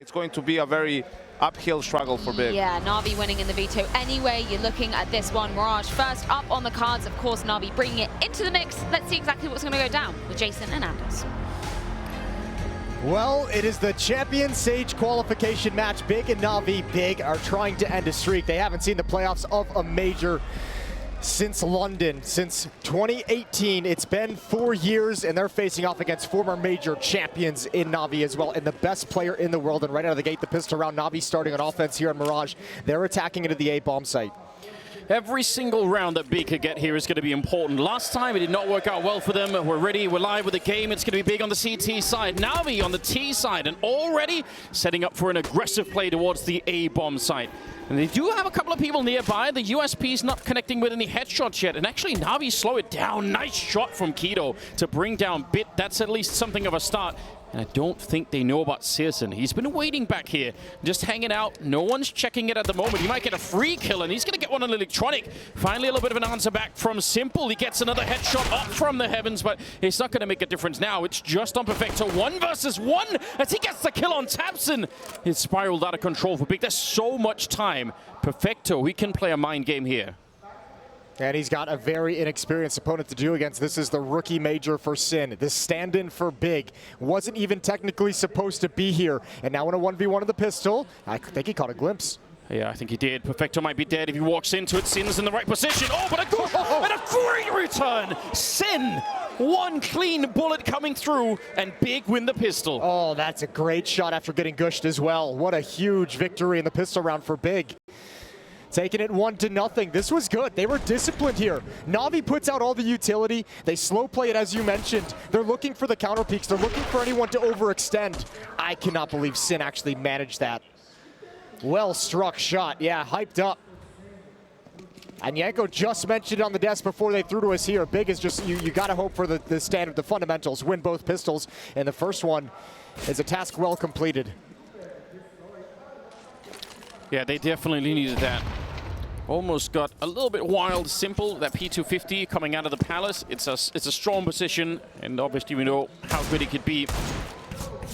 it's going to be a very uphill struggle for Big. Yeah, NaVi winning in the veto anyway. You're looking at this one. Mirage first up on the cards. Of course, NaVi bringing it into the mix. Let's see exactly what's going to go down with Jason and Anders. Well, it is the Champion Sage qualification match. Big and NaVi. Big are trying to end a streak. They haven't seen the playoffs of a major since London, since 2018. It's been 4 years, and they're facing off against former major champions in NaVi as well, and the best player in the world. And right out of the gate, the pistol round, NaVi starting on offense here on Mirage. They're attacking into the A bomb site. Every single round that Big could get here is going to be important. Last time it did not work out well for them. We're ready, we're live with the game. It's going to be Big on the CT side, NaVi on the T side, and already setting up for an aggressive play towards the A bomb site. And they do have a couple of people nearby. The USP's not connecting with any headshots yet. And actually, NaVi slow it down. Nice shot from Kido to bring down Bit. That's at least something of a start. And I don't think they know about Searson. He's been waiting back here, just hanging out. No one's checking it at the moment. He might get a free kill, and he's going to get one on Electronic. Finally, a little bit of an answer back from Simple. He gets another headshot up from the heavens, but it's not going to make a difference now. It's just on Perfecto. 1 versus 1 as he gets the kill on Tabson. It's spiraled out of control for Big. There's so much time. Perfecto, he can play a mind game here. And he's got a very inexperienced opponent to do against. This is the rookie major for Sin. This stand-in for Big wasn't even technically supposed to be here. And now in a 1v1 of the pistol, I think he caught a glimpse. Yeah, I think he did. Perfecto might be dead if he walks into it. Sin's in the right position. Oh, but a great return. Sin, one clean bullet coming through, and Big win the pistol. Oh, that's a great shot after getting gushed as well. What a huge victory in the pistol round for Big. Taking it 1-0. This was good. They were disciplined here. NaVi puts out all the utility. They slow play it, as you mentioned. They're looking for the counter peaks. They're looking for anyone to overextend. I cannot believe Sin actually managed that. Well struck shot. Yeah, hyped up. And Yanko just mentioned on the desk before they threw to us here. Big is just, you got to hope for the standard, the fundamentals. Win both pistols. And the first one is a task well completed. Yeah, they definitely needed that. Almost got a little bit wild. Simple, that P250 coming out of the Palace. It's a strong position, and obviously we know how good he could be.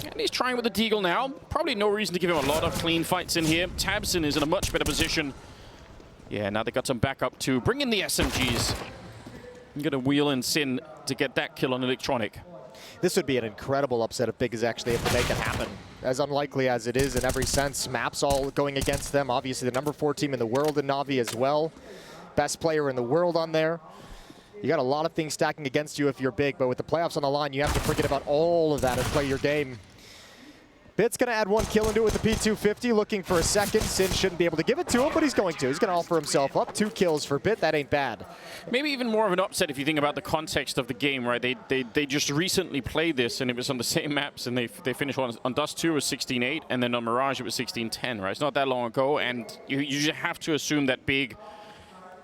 And he's trying with the Deagle now. Probably no reason to give him a lot of clean fights in here. Tabson is in a much better position. Yeah, now they got some backup to bring in the SMGs. I'm going to wheel in Sin to get that kill on Electronic. This would be an incredible upset if Big is actually able to make it happen. As unlikely as it is in every sense, maps all going against them. Obviously the #4 team in the world in NaVi as well. Best player in the world on there. You got a lot of things stacking against you if you're Big, but with the playoffs on the line, you have to forget about all of that and play your game. Bit's going to add 1 kill into it with the P250, looking for a second. Sin shouldn't be able to give it to him, but he's going to. He's going to offer himself up. 2 kills for Bit. That ain't bad. Maybe even more of an upset if you think about the context of the game, right? They just recently played this, and it was on the same maps, and they finished on Dust 2 was 16-8, and then on Mirage it was 16-10, right? It's not that long ago, and you just have to assume that Big...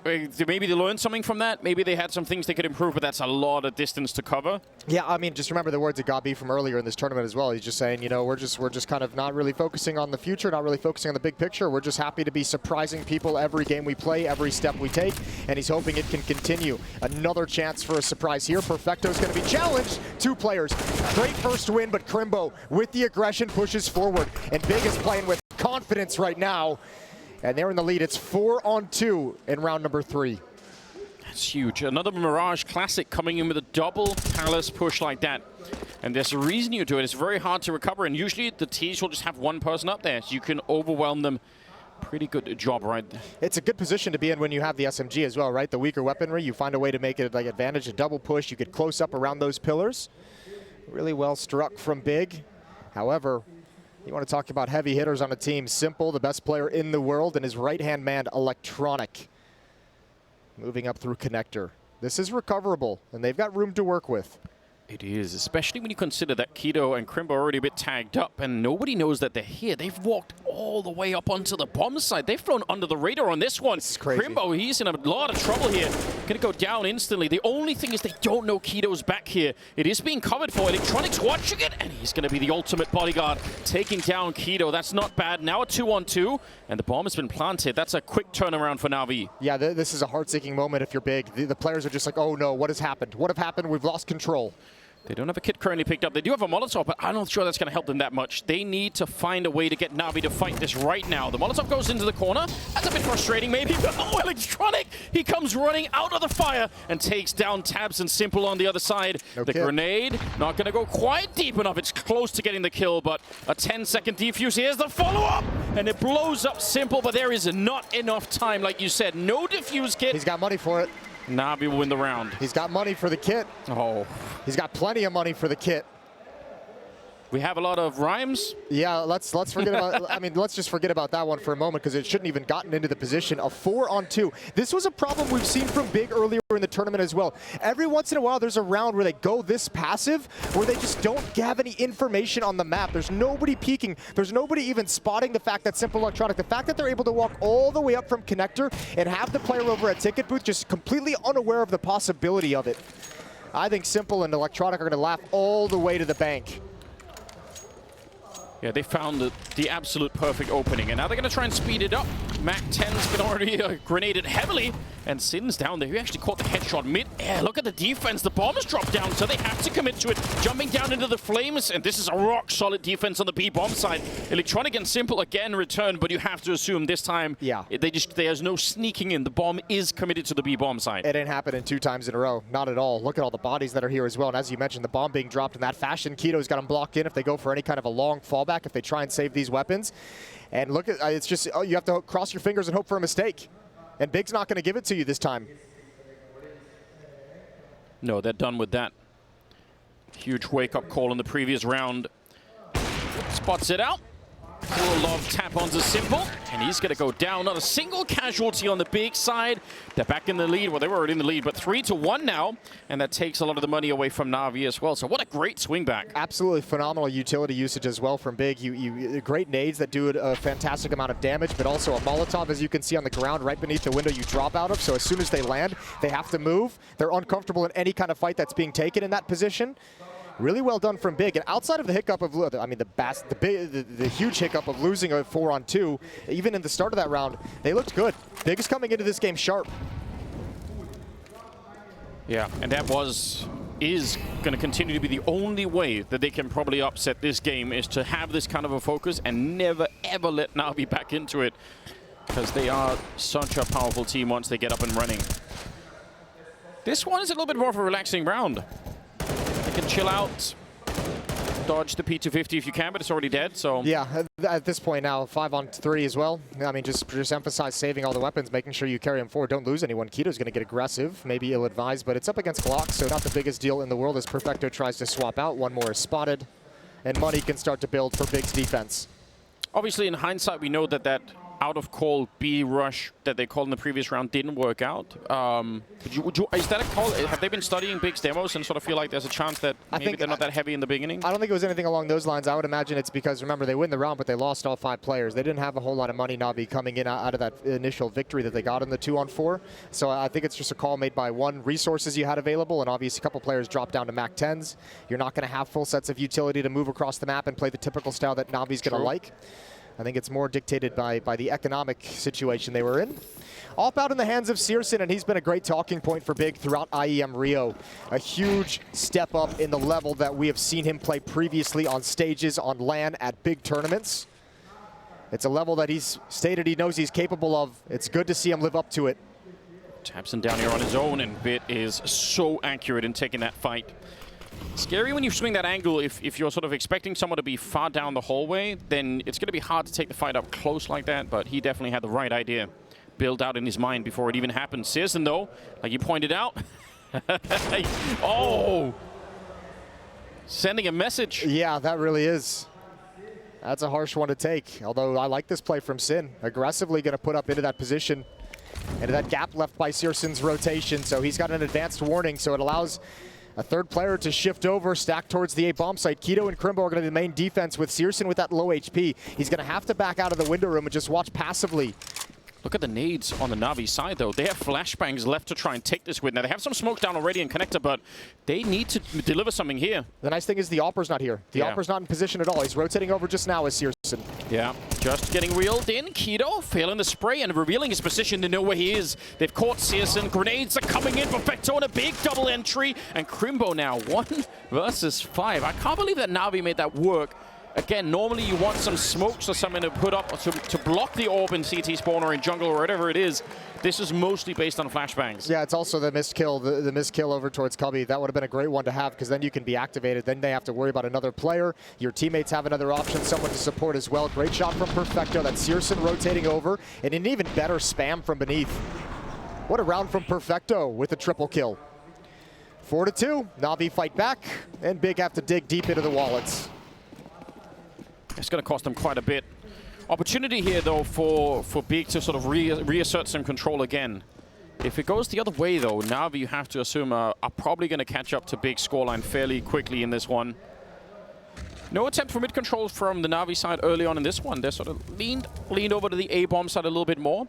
Maybe they learned something from that. Maybe they had some things they could improve, but that's a lot of distance to cover. Yeah, I mean, just remember the words of Gabi from earlier in this tournament as well. He's just saying, you know, we're just kind of not really focusing on the future, not really focusing on the big picture. We're just happy to be surprising people every game we play, every step we take, and he's hoping it can continue. Another chance for a surprise here. Perfecto's going to be challenged. 2 players. Great first win, but Crimbo with the aggression pushes forward, and Big is playing with confidence right now. And they're in the lead. It's 4-on-2 in round number 3. That's huge. Another Mirage Classic coming in with a double Palace push like that. And there's a reason you do it. It's very hard to recover. And usually the T's will just have 1 person up there, so you can overwhelm them. Pretty good job right there. It's a good position to be in when you have the SMG as well, right? The weaker weaponry, you find a way to make it like advantage, a double push. You get close up around those pillars. Really well struck from Big. However, you want to talk about heavy hitters on a team. Simple, the best player in the world, and his right-hand man, Electronic. Moving up through connector. This is recoverable, and they've got room to work with. It is, especially when you consider that Kido and Crimbo are already a bit tagged up, and nobody knows that they're here. They've walked all the way up onto the bomb side. They've flown under the radar on this one. This is crazy. Crimbo, he's in a lot of trouble here. Gonna go down instantly. The only thing is they don't know Kido's back here. It is being covered for. Electronic's watching it, and he's gonna be the ultimate bodyguard, taking down Kido. That's not bad. Now a 2-on-2, and the bomb has been planted. That's a quick turnaround for NaVi. Yeah, this is a heart-seeking moment if you're Big. The players are just like, oh no, what has happened? What have happened? We've lost control. They don't have a kit currently picked up. They do have a Molotov, but I'm not sure that's going to help them that much. They need to find a way to get NaVi to fight this right now. The Molotov goes into the corner. That's a bit frustrating, maybe, but oh, Electronic! He comes running out of the fire and takes down Tabs and Simple on the other side. The grenade, not going to go quite deep enough. It's close to getting the kill, but a 10-second defuse. Here's the follow-up, and it blows up Simple, but there is not enough time, like you said. No defuse kit. He's got money for it. NaVi will win the round. He's got money for the kit. Oh. He's got plenty of money for the kit. We have a lot of rhymes. Yeah, let's forget about. I mean, let's just forget about that one for a moment because it shouldn't even gotten into the position of 4-on-2. This was a problem we've seen from Big earlier in the tournament as well. Every once in a while, there's a round where they go this passive, where they just don't have any information on the map. There's nobody peeking. There's nobody even spotting the fact that Simple Electronic, the fact that they're able to walk all the way up from connector and have the player over at ticket booth just completely unaware of the possibility of it. I think Simple and Electronic are going to laugh all the way to the bank. Yeah, they found the absolute perfect opening, and now they're going to try and speed it up. Mac 10's been already grenaded heavily, and Sin's down there. He actually caught the headshot mid-air. Look at the defense. The bomb has dropped down, so they have to commit to it. Jumping down into the flames, and this is a rock-solid defense on the B-bomb side. Electronic and Simple again return, but you have to assume this time there's no sneaking in. The bomb is committed to the B-bomb side. It ain't happening 2 times in a row. Not at all. Look at all the bodies that are here as well, and as you mentioned, the bomb being dropped in that fashion. Keto's got them blocked in if they go for any kind of a long fallback, if they try and save these weapons. And look at it's just you have to cross your fingers and hope for a mistake. And Big's not going to give it to you this time. No, they're done with that. Huge wake-up call in the previous round. Spots it out. Full of tap-ons is Simple, and he's going to go down. Not a single casualty on the Big side. They're back in the lead. Well, they were already in the lead, but 3-1 now, and that takes a lot of the money away from NaVi as well. So what a great swing back. Absolutely phenomenal utility usage as well from Big. Great nades that do a fantastic amount of damage, but also a Molotov, as you can see on the ground right beneath the window you drop out of. So as soon as they land, they have to move. They're uncomfortable in any kind of fight that's being taken in that position. Really well done from Big, and outside of the hiccup of, I mean, the huge hiccup of losing a 4-on-2, even in the start of that round, they looked good. Big is coming into this game sharp. Yeah, and that is going to continue to be the only way that they can probably upset this game, is to have this kind of a focus and never ever let NaVi back into it, because they are such a powerful team once they get up and running. This one is a little bit more of a relaxing round. You can chill out, dodge the P250 if you can, but it's already dead, so... Yeah, at this point now, 5-on-3 as well. I mean, just emphasize saving all the weapons, making sure you carry them forward. Don't lose anyone. Keto's going to get aggressive, maybe ill-advised, but it's up against Glock, so not the biggest deal in the world as Perfecto tries to swap out. One more is spotted, and money can start to build for Big's defense. Obviously, in hindsight, we know that that out-of-call B rush that they called in the previous round didn't work out. Is that a call? Have they been studying Big's demos and sort of feel like there's a chance that maybe they're not that heavy in the beginning? I don't think it was anything along those lines. I would imagine it's because, remember, they win the round, but they lost all 5 players. They didn't have a whole lot of money, NaVi, coming in out of that initial victory that they got in the 2-on-4. So I think it's just a call made by one, resources you had available, and obviously a couple players dropped down to Mac 10s. You're not going to have full sets of utility to move across the map and play the typical style that NaVi's going to like. I think it's more dictated by the economic situation they were in. Off out in the hands of Searson, and he's been a great talking point for Big throughout IEM Rio. A huge step up in the level that we have seen him play previously on stages on LAN at big tournaments. It's a level that he's stated he knows he's capable of. It's good to see him live up to it. Tapson down here on his own, and Bit is so accurate in taking that fight. Scary when you swing that angle. If you're sort of expecting someone to be far down the hallway, then it's going to be hard to take the fight up close like that, but he definitely had the right idea built out in his mind before it even happened. Searson, though, like you pointed out, oh, sending a message. Yeah, that really is. That's a harsh one to take, although I like this play from Sin. Aggressively going to put up into that position, into that gap left by Searson's rotation, so he's got an advanced warning, so it allows a third player to shift over, stack towards the A bomb site. Keto and Crimbo are going to be the main defense with Searson with that low HP. He's going to have to back out of the window room and just watch passively. Look at the nades on the NaVi side, though. They have flashbangs left to try and take this with. Now, they have some smoke down already in connector, but they need to deliver something here. The nice thing is the Opper's not here. The Opper's not in position at all. He's rotating over just now as Searson. Yeah. Just getting reeled in. Keto failing the spray and revealing his position to know where he is. They've caught CSN. Grenades are coming in. Perfecto on a big double entry. And Crimbo now 1 versus 5. I can't believe that NaVi made that work. Again, normally you want some smokes or something to put up to block the orb in CT spawn or in jungle or whatever it is. This is mostly based on flashbangs. Yeah, it's also the missed kill, the missed kill over towards Cubby. That would have been a great one to have because then you can be activated. Then they have to worry about another player. Your teammates have another option, someone to support as well. Great shot from Perfecto. That's Searson rotating over and an even better spam from beneath. What a round from Perfecto with a triple kill. 4-2, NaVi fight back and Big have to dig deep into the wallets. It's going to cost them quite a bit. Opportunity here, though, for Big to sort of reassert some control again. If it goes the other way, though, NaVi, you have to assume, are probably going to catch up to Big's scoreline fairly quickly in this one. No attempt for mid-control from the NaVi side early on in this one. They're sort of leaned over to the A-bomb side a little bit more.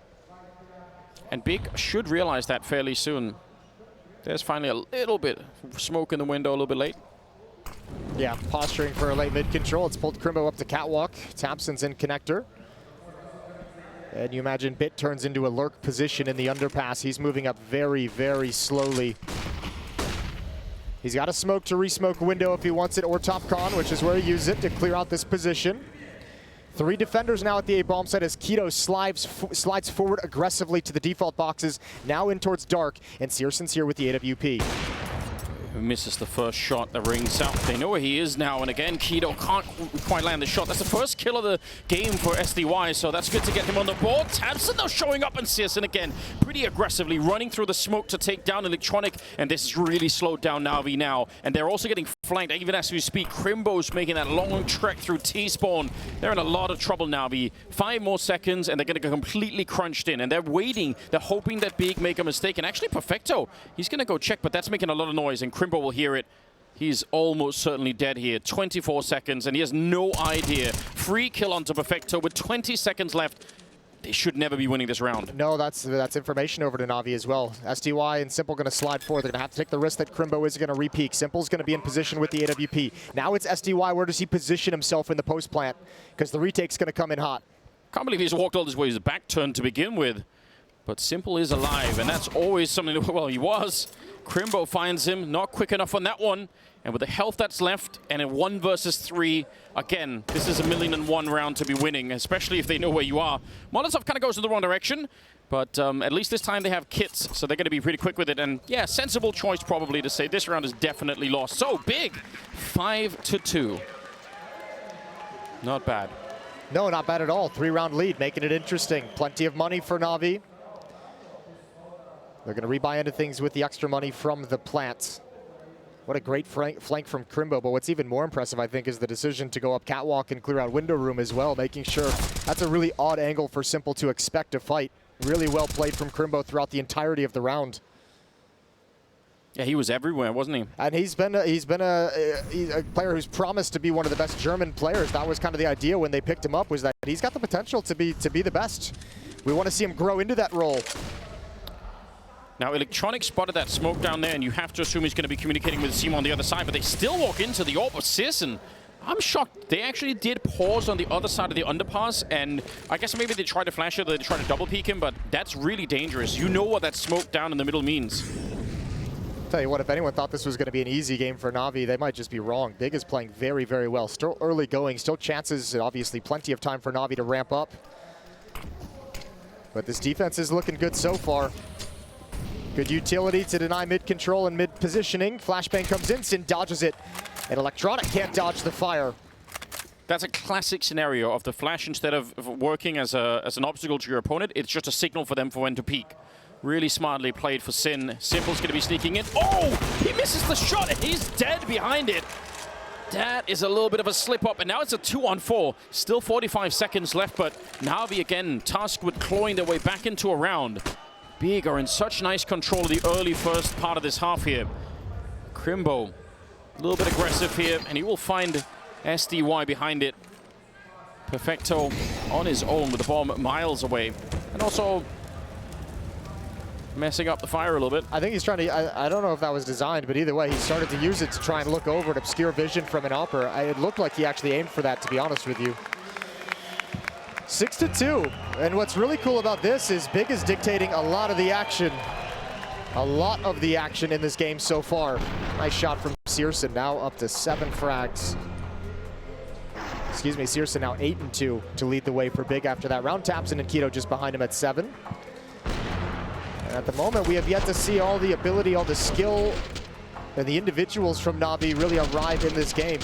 And Big should realize that fairly soon. There's finally a little bit of smoke in the window, a little bit late. Yeah, posturing for a late mid-control. It's pulled Crimbo up to catwalk. Tapson's in connector. And you imagine Bit turns into a lurk position in the underpass. He's moving up very, very slowly. He's got a smoke to re-smoke window if he wants it, or top con, which is where he uses it to clear out this position. 3 defenders now at the A-bomb site as Keto slides forward aggressively to the default boxes, now in towards Dark, and Searson's here with the AWP. Who misses the first shot that rings out. They know where he is now, and again, Keto can't quite land the shot. That's the first kill of the game for SDY, so that's good to get him on the board. Tabson, though, showing up, and Searson again, pretty aggressively running through the smoke to take down Electronic, and this has really slowed down NaVi now. And they're also getting flanked, even as we speak. Crimbo's making that long trek through T-spawn. They're in a lot of trouble, NaVi. 5 more seconds, and they're going to get completely crunched in, and they're waiting. They're hoping that Big make a mistake, and actually Perfecto, he's going to go check, but that's making a lot of noise, and Crimbo will hear it. He's almost certainly dead here. 24 seconds, and he has no idea. Free kill onto Perfecto with 20 seconds left. They should never be winning this round. No, that's information over to NaVi as well. SDY and Simple going to slide forward. They're going to have to take the risk that Crimbo is going to re-peek. Simple's going to be in position with the AWP. Now it's SDY. Where does he position himself in the post plant? Because the retake's going to come in hot. Can't believe he's walked all this way. His back turned to begin with. But Simple is alive, and that's always something that, well, he was. Crimbo finds him, not quick enough on that one. And with the health that's left, and in 1 versus 3, again, this is a 1,000,001 round to be winning, especially if they know where you are. Molotov kind of goes in the wrong direction, but at least this time they have kits, so they're going to be pretty quick with it. And yeah, sensible choice probably to say this round is definitely lost. So Big, 5-2. Not bad. No, not bad at all. 3-round lead, making it interesting. Plenty of money for NaVi. They're going to rebuy into things with the extra money from the plant. What a great flank from Crimbo, but what's even more impressive, I think, is the decision to go up catwalk and clear out window room as well, making sure that's a really odd angle for Simple to expect to fight. Really well played from Crimbo throughout the entirety of the round. Yeah, he was everywhere, wasn't he? And he's a player who's promised to be one of the best German players. That was kind of the idea when they picked him up, was that he's got the potential to be the best. We want to see him grow into that role. Now, Electronic spotted that smoke down there, and you have to assume he's going to be communicating with Simo on the other side, but they still walk into the orb of Searson. I'm shocked. They actually did pause on the other side of the underpass, and I guess maybe they tried to flash it, or they tried to double peek him, but that's really dangerous. You know what that smoke down in the middle means. Tell you what, if anyone thought this was going to be an easy game for NaVi, they might just be wrong. Big is playing very, very well. Still early going, still chances, and obviously plenty of time for NaVi to ramp up. But this defense is looking good so far. Good utility to deny mid-control and mid-positioning. Flashbang comes in, Sin dodges it. And Electronic can't dodge the fire. That's a classic scenario of the flash, instead of working as an obstacle to your opponent, it's just a signal for them for when to peek. Really smartly played for Sin. Simple's going to be sneaking in. Oh! He misses the shot, and he's dead behind it. That is a little bit of a slip-up, and now it's a 2-on-4. Still 45 seconds left, but NaVi again tasked with clawing their way back into a round. Big are in such nice control of the early first part of this half here. Crimbo, a little bit aggressive here, and he will find SDY behind it. Perfecto on his own with the bomb miles away. And also messing up the fire a little bit. I think he's trying to, I don't know if that was designed, but either way, he started to use it to try and look over and obscure vision from an upper. It looked like he actually aimed for that, to be honest with you. 6-2. And what's really cool about this is Big is dictating a lot of the action. A lot of the action in this game so far. Nice shot from Searson, now up to 7 frags. Excuse me, Searson now 8-2 to lead the way for Big after that round. Tapson and Keto just behind him at 7. And at the moment, we have yet to see all the ability, all the skill, and the individuals from NaVi really arrive in this game.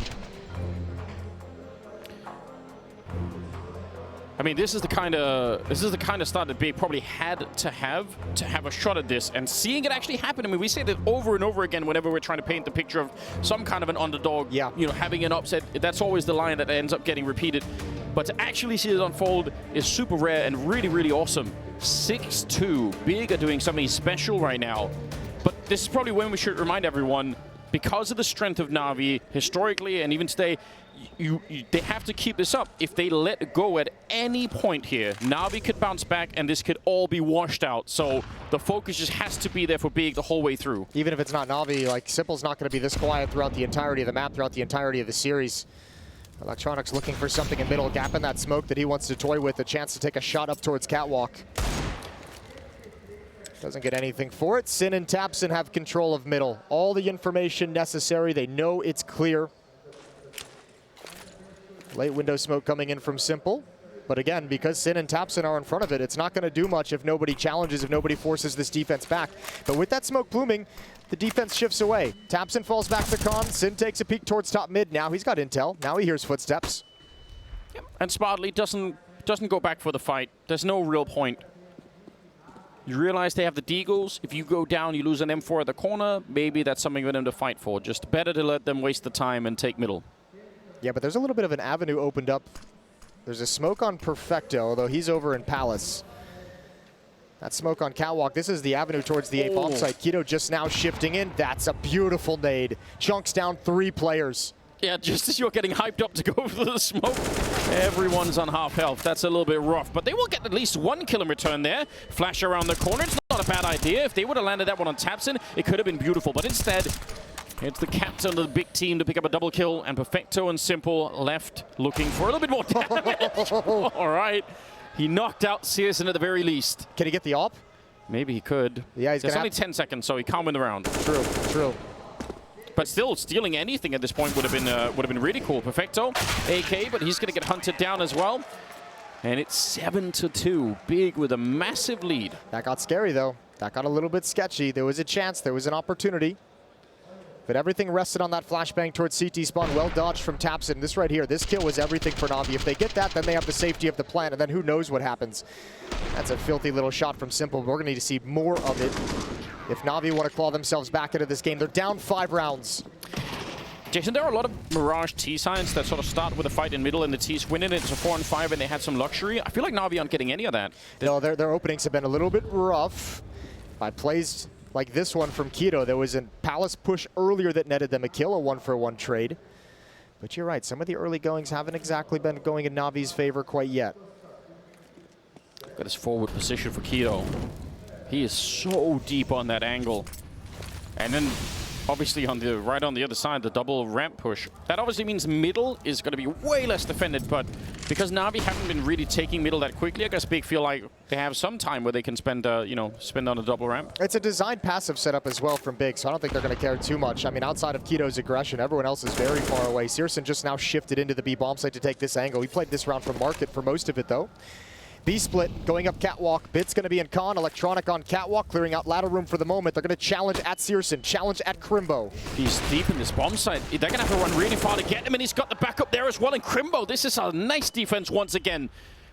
I mean, this is the kind of start that Big probably had to have a shot at this, and seeing it actually happen. I mean, we say that over and over again whenever we're trying to paint the picture of some kind of an underdog, yeah, you know, having an upset. That's always the line that ends up getting repeated. But to actually see it unfold is super rare and really, really awesome. 6-2. Big are doing something special right now. But this is probably when we should remind everyone, because of the strength of NaVi historically and even today, they have to keep this up. If they let go at any point here, NaVi could bounce back and this could all be washed out. So the focus just has to be there for Big the whole way through. Even if it's not NaVi, like, Simple's not going to be this quiet throughout the entirety of the map, throughout the entirety of the series. Electronics looking for something in middle, gap in that smoke that he wants to toy with, a chance to take a shot up towards Catwalk. Doesn't get anything for it. Sin and Tapson have control of middle. All the information necessary, they know it's clear. Late window smoke coming in from Simple. But again, because Sin and Tapson are in front of it, it's not going to do much if nobody challenges, if nobody forces this defense back. But with that smoke blooming, the defense shifts away. Tapson falls back to Con. Sin takes a peek towards top mid. Now he's got intel. Now he hears footsteps. Yep. And Smartly doesn't go back for the fight. There's no real point. You realize they have the Deagles. If you go down, you lose an M4 at the corner. Maybe that's something for them to fight for. Just better to let them waste the time and take middle. Yeah, but there's a little bit of an avenue opened up. There's a smoke on Perfecto, although he's over in Palace. That smoke on Catwalk. This is the avenue towards the A bomb site. Keto just now shifting in. That's a beautiful nade. Chunks down 3 players. Yeah, just as you're getting hyped up to go for the smoke, everyone's on half health. That's a little bit rough, but they will get at least 1 kill in return there. Flash around the corner. It's not a bad idea. If they would have landed that one on Tapson, it could have been beautiful, but instead, it's the captain of the big team to pick up a double kill, and Perfecto and Simple left looking for a little bit more damage. All right. He knocked out Searson at the very least. Can he get the AWP? Maybe he could. Yeah, he's only 10 seconds, so he can't win the round. True, true. But still, stealing anything at this point would have been really cool. Perfecto, AK, but he's going to get hunted down as well. And it's 7-2. Big with a massive lead. That got scary, though. That got a little bit sketchy. There was a chance. There was an opportunity. But everything rested on that flashbang towards CT spawn. Well dodged from Tapson. This right here, this kill was everything for NaVi. If they get that, then they have the safety of the plant, and then who knows what happens. That's a filthy little shot from Simple. We're going to need to see more of it if NaVi want to claw themselves back into this game. They're down 5 rounds. Jason, there are a lot of Mirage T-signs that sort of start with a fight in middle and the T's win it. It's a 4-5 and they had some luxury. I feel like NaVi aren't getting any of that. No, their openings have been a little bit rough. By plays like this one from Keto, there was a Palace push earlier that netted them a kill, a 1-for-1 trade. But you're right, some of the early goings haven't exactly been going in NaVi's favor quite yet. Got his forward position for Keto. He is so deep on that angle. And then obviously right on the other side, the double ramp push. That obviously means middle is going to be way less defended, but because NaVi haven't been really taking middle that quickly, I guess Big feel like they have some time where they can spend on a double ramp. It's a designed passive setup as well from Big, so I don't think they're going to care too much. I mean, outside of Keto's aggression, everyone else is very far away. Searson just now shifted into the B bomb site to take this angle. He played this round from Market for most of it, though. B-split going up Catwalk. Bit's going to be in Con. Electronic on Catwalk, clearing out ladder room for the moment. They're going to challenge at Searson, challenge at Crimbo. He's deep in this bomb site. They're going to have to run really far to get him, and he's got the backup there as well. And Crimbo, this is a nice defense once again.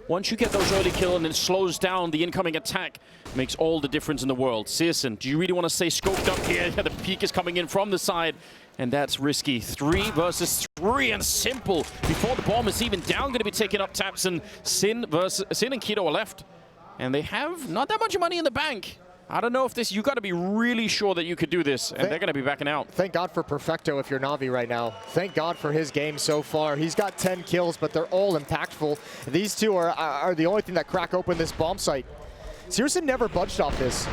Once you get those early kills and it slows down the incoming attack, makes all the difference in the world. Searson, do you really want to stay scoped up here? Yeah, the peek is coming in from the side, and that's risky. 3 versus 3, and Simple, before the bomb is even down, going to be taking up Tapson. Sin and Keto are left, and they have not that much money in the bank. I don't know if this, you got to be really sure that you could do this, and they're going to be backing out. Thank God for Perfecto if you're NaVi right now. Thank God for his game so far. He's got 10 kills, but they're all impactful. These two are the only thing that crack open this bomb site. Searson never budged off this.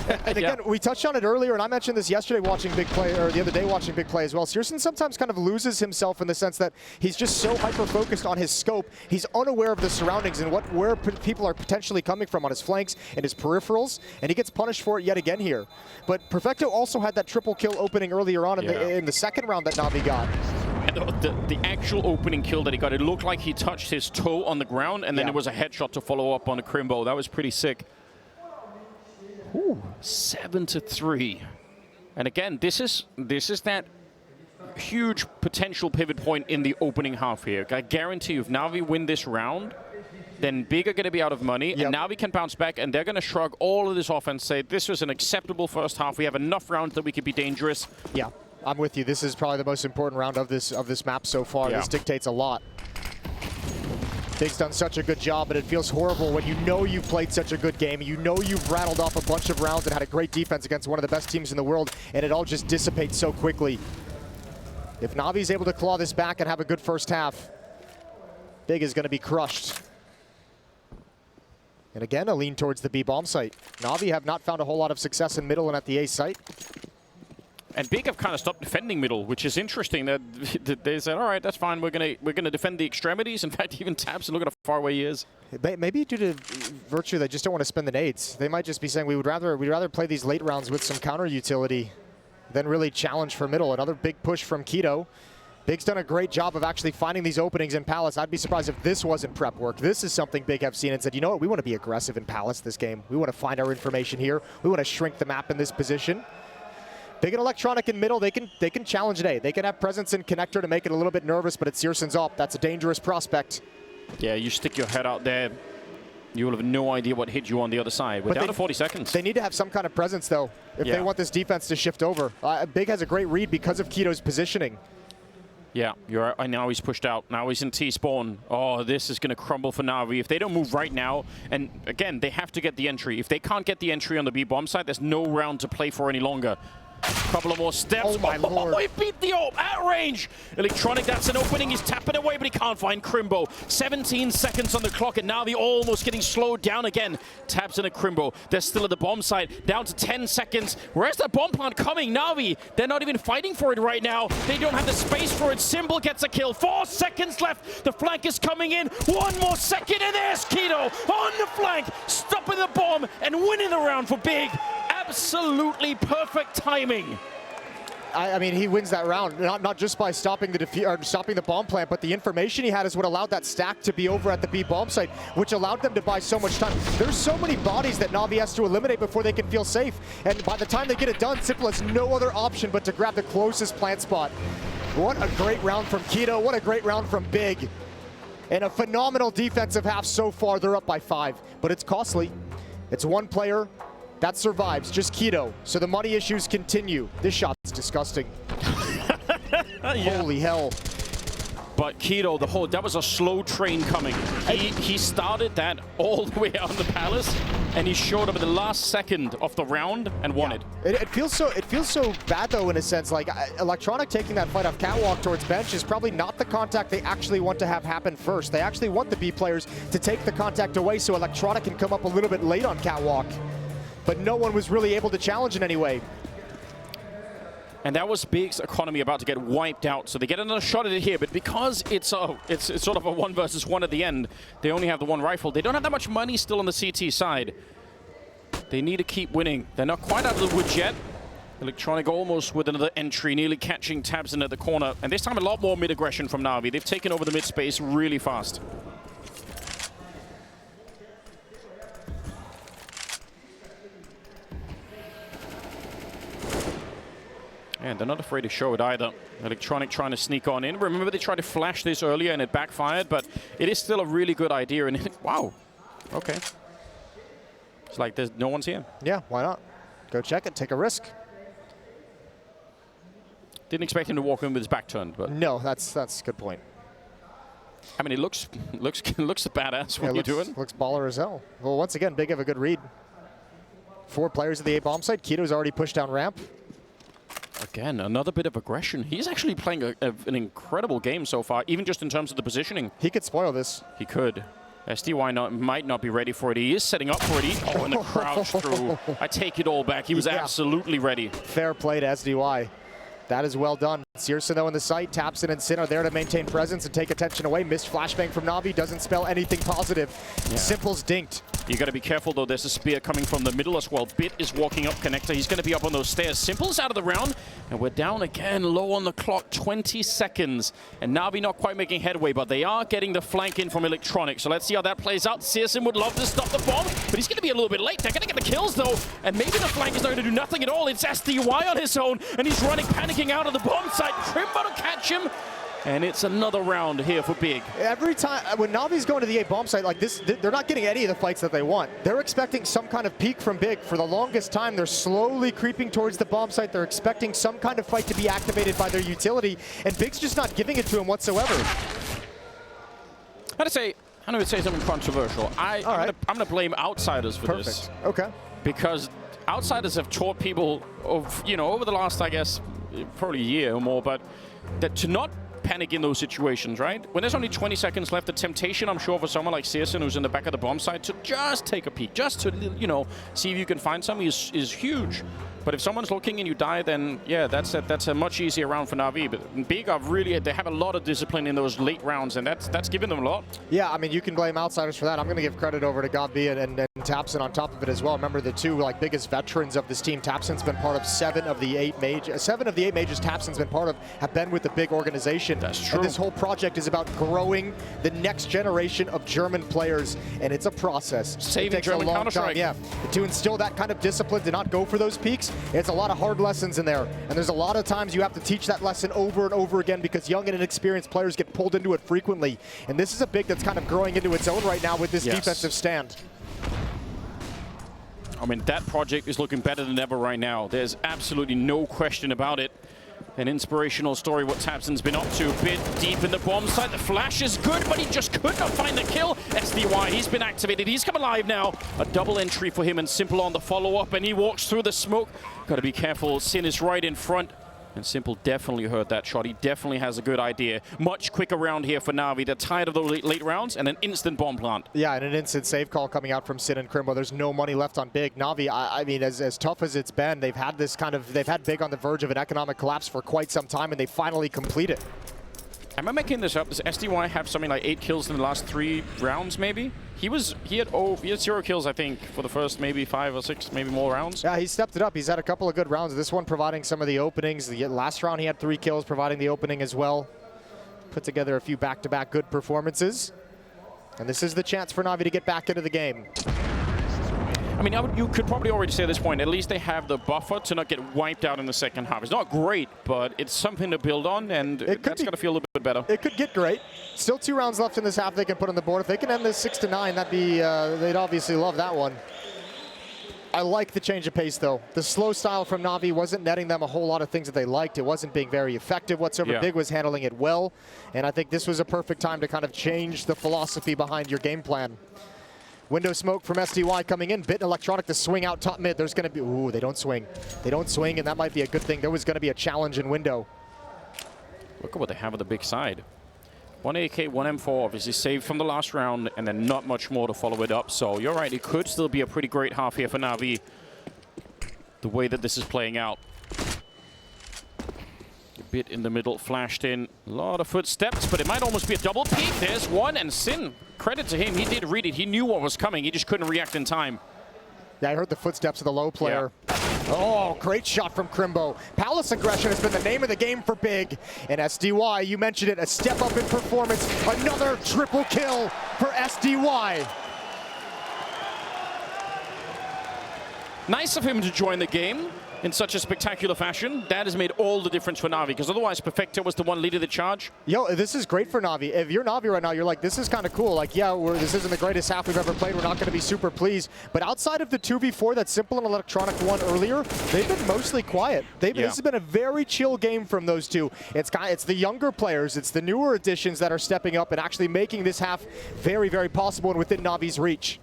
And again, we touched on it earlier, and I mentioned this yesterday watching Big Play, or the other day watching Big Play as well. Searson sometimes kind of loses himself in the sense that he's just so hyper-focused on his scope, he's unaware of the surroundings and where people are potentially coming from on his flanks and his peripherals, and he gets punished for it yet again here. But Perfecto also had that triple kill opening earlier on in the second round that NaVi got. And the actual opening kill that he got, it looked like he touched his toe on the ground, and then it was a headshot to follow up on a Crimbo. That was pretty sick. Ooh, 7-3. And again, this is that huge potential pivot point in the opening half here. I guarantee you, if NaVi win this round, then Big are going to be out of money, and NaVi can bounce back, and they're going to shrug all of this off and say, this was an acceptable first half. We have enough rounds that we could be dangerous. Yeah. I'm with you. This is probably the most important round of this map so far. This dictates a lot. Big's done such a good job, but it feels horrible when you know you've played such a good game. You know you've rattled off a bunch of rounds and had a great defense against one of the best teams in the world, and it all just dissipates so quickly. If NaVi's able to claw this back and have a good first half, Big is going to be crushed. And again, a lean towards the B bomb site. NaVi have not found a whole lot of success in middle and at the A site. And Big have kind of stopped defending middle, which is interesting. That they said, all right, that's fine. We're gonna defend the extremities. In fact, even Tabs, look at how far away he is. Maybe due to virtue, they just don't want to spend the nades. They might just be saying we'd rather play these late rounds with some counter utility than really challenge for middle. Another big push from Keto. Big's done a great job of actually finding these openings in Palace. I'd be surprised if this wasn't prep work. This is something Big have seen and said, you know what, we want to be aggressive in Palace this game. We want to find our information here. We want to shrink the map in this position. Big and Electronic in middle, they can challenge an A. They can have presence in connector to make it a little bit nervous, but it's Searson's up. That's a dangerous prospect. Yeah, you stick your head out there, you will have no idea what hit you on the other side. We're down to 40 seconds. They need to have some kind of presence, though, if they want this defense to shift over. Big has a great read because of Keto's positioning. Yeah, you're right. And now he's pushed out. Now he's in T-spawn. Oh, this is going to crumble for NaVi. If they don't move right now, and again, they have to get the entry. If they can't get the entry on the B bomb side, there's no round to play for any longer. Couple of more steps. Oh my lord. He beat the AWP at range. Electronic, that's an opening. He's tapping away, but he can't find Crimbo. 17 seconds on the clock, and NaVi almost getting slowed down again. Taps in a Crimbo. They're still at the bomb site. Down to 10 seconds. Where's that bomb plant coming? NaVi, they're not even fighting for it right now. They don't have the space for it. Symbol gets a kill. 4 seconds left. The flank is coming in. 1 more second, and there's Keto on the flank, stopping the bomb and winning the round for Big. Absolutely perfect timing. I mean, he wins that round, not just by stopping the bomb plant, but the information he had is what allowed that stack to be over at the B bomb site, which allowed them to buy so much time. There's so many bodies that NaVi has to eliminate before they can feel safe, and by the time they get it done, Simple has no other option but to grab the closest plant spot. What a great round from Keto, what a great round from Big. And a phenomenal defensive half so far. They're up by 5, but it's costly. It's one player that survives, just Keto. So the money issues continue. This shot's disgusting. Holy hell. But Keto, that was a slow train coming. He started that all the way out in the Palace, and he showed up at the last second of the round and won it. It feels so bad though, in a sense. Like Electronic taking that fight off catwalk towards bench is probably not the contact they actually want to have happen first. They actually want the B players to take the contact away so Electronic can come up a little bit late on catwalk. But no one was really able to challenge in any way. And that was Big's economy about to get wiped out. So they get another shot at it here, but because it's sort of a 1 versus 1 at the end, they only have the 1 rifle. They don't have that much money still on the CT side. They need to keep winning. They're not quite out of the woods yet. Electronic almost with another entry, nearly catching Tabs in at the corner. And this time a lot more mid-aggression from NaVi. They've taken over the mid-space really fast. And they're not afraid to show it either. Electronic trying to sneak on in. Remember, they tried to flash this earlier and it backfired, but it is still a really good idea. And wow, okay. It's like there's no one's here. Yeah, why not? Go check it, take a risk. Didn't expect him to walk in with his back turned, but no, that's a good point. I mean, it looks badass what you're doing. Looks baller as hell. Well, once again, Big have a good read. 4 players at the A bomb site. Keto's already pushed down ramp. Again, another bit of aggression. He's actually playing an incredible game so far, even just in terms of the positioning. He could spoil this. He could. SDY might not be ready for it. He is setting up for it. Oh, and the crouch through. I take it all back. He was absolutely ready. Fair play to SDY. That is well done. Searson, though, in the site. Tapson and Sin are there to maintain presence and take attention away. Missed flashbang from NaVi doesn't spell anything positive. Yeah. Simple's dinked. You got to be careful, though. There's a spear coming from the middle as well. Bit is walking up connector. He's going to be up on those stairs. Simple's out of the round, and we're down again, low on the clock, 20 seconds. And NaVi not quite making headway, but they are getting the flank in from Electronic. So let's see how that plays out. Searson would love to stop the bomb, but he's going to be a little bit late. They're going to get the kills, though, and maybe the flank is not going to do nothing at all. It's SDY on his own, and he's running, panicking out of the bomb site. Crimbo to catch him. And it's another round here for Big. Every time, when Navi's going to the A bomb site like this, they're not getting any of the fights that they want. They're expecting some kind of peak from Big. For the longest time, they're slowly creeping towards the bomb site. They're expecting some kind of fight to be activated by their utility, and Big's just not giving it to him whatsoever. I'm going to say something controversial. I'm going to blame outsiders for this. Okay. Because outsiders have taught people over the last, I guess, probably a year or more, but that to not panic in those situations, right? When there's only 20 seconds left, the temptation, I'm sure, for someone like Searson, who's in the back of the bomb site, to just take a peek, just to, see if you can find something is huge. But if someone's looking and you die, then yeah, that's a much easier round for NaVi. But Big are they have a lot of discipline in those late rounds, and that's given them a lot. Yeah, I mean, you can blame outsiders for that. I'm going to give credit over to Godby and Tapson on top of it as well. Remember, the two biggest veterans of this team. Tapson's been part of 7 of the 8 majors. 7 of the 8 majors Tapson's been part of have been with the Big organization. That's true. And this whole project is about growing the next generation of German players, and it's a process. Saving German Counter-Strike. Yeah, to instill that kind of discipline, to not go for those peaks. It's a lot of hard lessons in there, and there's a lot of times you have to teach that lesson over and over again because young and inexperienced players get pulled into it frequently. And this is a Big that's kind of growing into its own right now with this defensive stand. I mean, that project is looking better than ever right now. There's absolutely no question about it. An inspirational story what Tapson's been up to. Bit deep in the bomb site. The flash is good, but he just could not find the kill. SDY, he's been activated. He's come alive now. A double entry for him, and Simple on the follow-up, and he walks through the smoke. Got to be careful. Sin is right in front. And Simple definitely heard that shot. He definitely has a good idea. Much quicker round here for NaVi. They're tired of those late rounds and an instant bomb plant. Yeah, and an instant save call coming out from Sin and Crimbo. There's no money left on Big. NaVi, I mean, as tough as it's been, they've had Big on the verge of an economic collapse for quite some time, and they finally complete it. Am I making this up? Does SDY have something like 8 kills in the last 3 rounds, maybe? He had 0 kills, I think, for the first maybe 5 or 6, maybe more rounds. Yeah, he stepped it up. He's had a couple of good rounds. This one providing some of the openings. The last round he had 3 kills, providing the opening as well. Put together a few back-to-back good performances. And this is the chance for NaVi to get back into the game. I mean, you could probably already say at this point, at least they have the buffer to not get wiped out in the second half. It's not great, but it's something to build on, and that's going to feel a little bit better. It could get great. Still 2 rounds left in this half they can put on the board. If they can end this 6-9, that'd be, they'd obviously love that one. I like the change of pace, though. The slow style from NaVi wasn't netting them a whole lot of things that they liked. It wasn't being very effective whatsoever. Yeah. Big was handling it well, and I think this was a perfect time to kind of change the philosophy behind your game plan. Window smoke from SDY coming in. Bit and Electronic to swing out top mid. There's going to be... Ooh, they don't swing. They don't swing, and that might be a good thing. There was going to be a challenge in window. Look at what they have on the Big side. 1 AK, 1 M4, obviously saved from the last round, and then not much more to follow it up. So you're right, it could still be a pretty great half here for NaVi, the way that this is playing out. A bit in the middle, flashed in. A lot of footsteps, but it might almost be a double peek. There's one, and Sin, credit to him, he did read it. He knew what was coming. He just couldn't react in time. Yeah, I heard the footsteps of the low player. Yeah. Oh, great shot from Crimbo. Palace aggression has been the name of the game for Big. And SDY, you mentioned it, a step up in performance. Another triple kill for SDY. Nice of him to join the game in such a spectacular fashion. That has made all the difference for NaVi, because otherwise Perfecto was the one leading the charge. Yo, this is great for NaVi. If you're NaVi right now, you're like, this is kind of cool. Like, yeah, this isn't the greatest half we've ever played. We're not going to be super pleased. But outside of the 2v4 that Simple and Electronic won earlier, they've been mostly quiet. This has been a very chill game from those two. It's the younger players, it's the newer additions that are stepping up and actually making this half very, very possible and within NaVi's reach.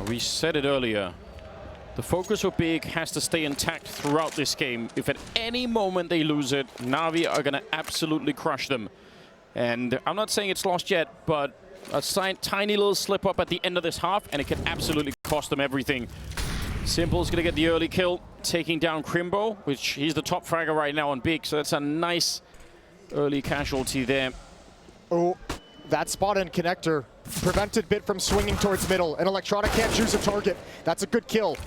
We said it earlier. The focus of Big has to stay intact throughout this game. If at any moment they lose it, NaVi are going to absolutely crush them. And I'm not saying it's lost yet, but a tiny little slip up at the end of this half, and it could absolutely cost them everything. Simple's going to get the early kill, taking down Crimbo, which he's the top fragger right now on Big, so that's a nice early casualty there. Oh, that spot in connector prevented Bit from swinging towards middle, and Electronic can't choose a target. That's a good kill,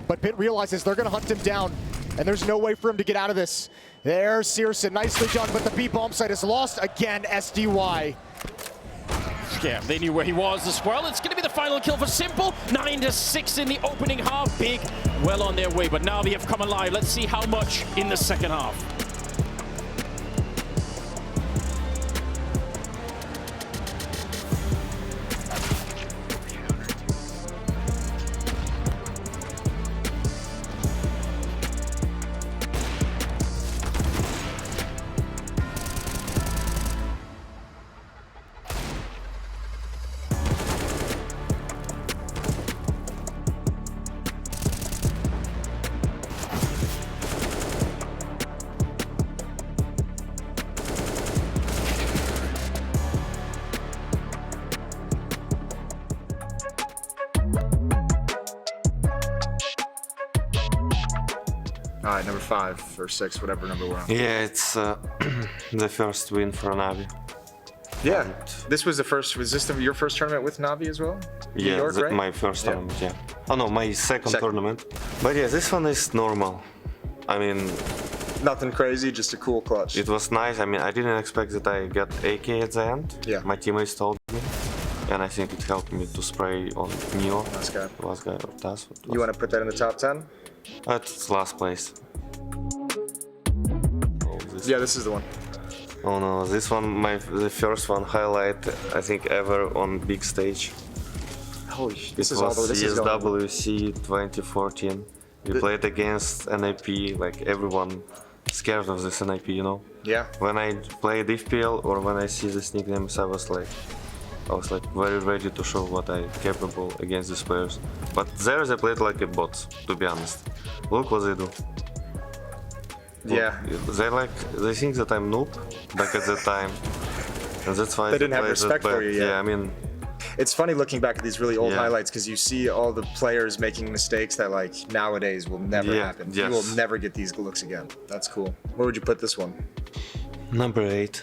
but Bit realizes they're going to hunt him down, and there's no way for him to get out of this. There's Searson, nicely done, but the B bomb site is lost again, SDY. Yeah, they knew where he was as well. It's going to be the final kill for Simple. 9-6 in the opening half. Big well on their way, but now they have come alive. Let's see how much in the second half. All right, number 5 or 6, whatever number we're on. Yeah, it's the first win for NaVi. Yeah, this was the first. Was this your first tournament with NaVi as well? Yeah, New York, right? my first tournament, yeah. Oh no, my second tournament. But yeah, this one is normal. I mean, nothing crazy, just a cool clutch. it was nice. I mean, I didn't expect that I got AK at the end. Yeah. My teammates told me. And I think it helped me to spray on Neo. Last guy. Last guy, or Taz. You want to put that in the top 10? That's last place. Oh, Yeah, this is the one. Oh no, this one, the first one highlight, I think, ever on big stage. Holy shit, It this is all was the this is going. CSWC 2014. We played against NIP, like everyone scared of this NIP, you know? Yeah. When I played FPL or when I see these nicknames, I was like very ready to show what I'm capable against these players. But there they played like a bot, to be honest. Look what they do. Yeah. They think that I'm noob back at the time. And that's why They didn't have play respect that for bad. you yet. Yeah, I mean, It's funny looking back at these really old Yeah. highlights because you see all the players making mistakes that like nowadays will never Yeah, happen. yes. You will never get these looks again. That's cool. Where would you put this one? number 8.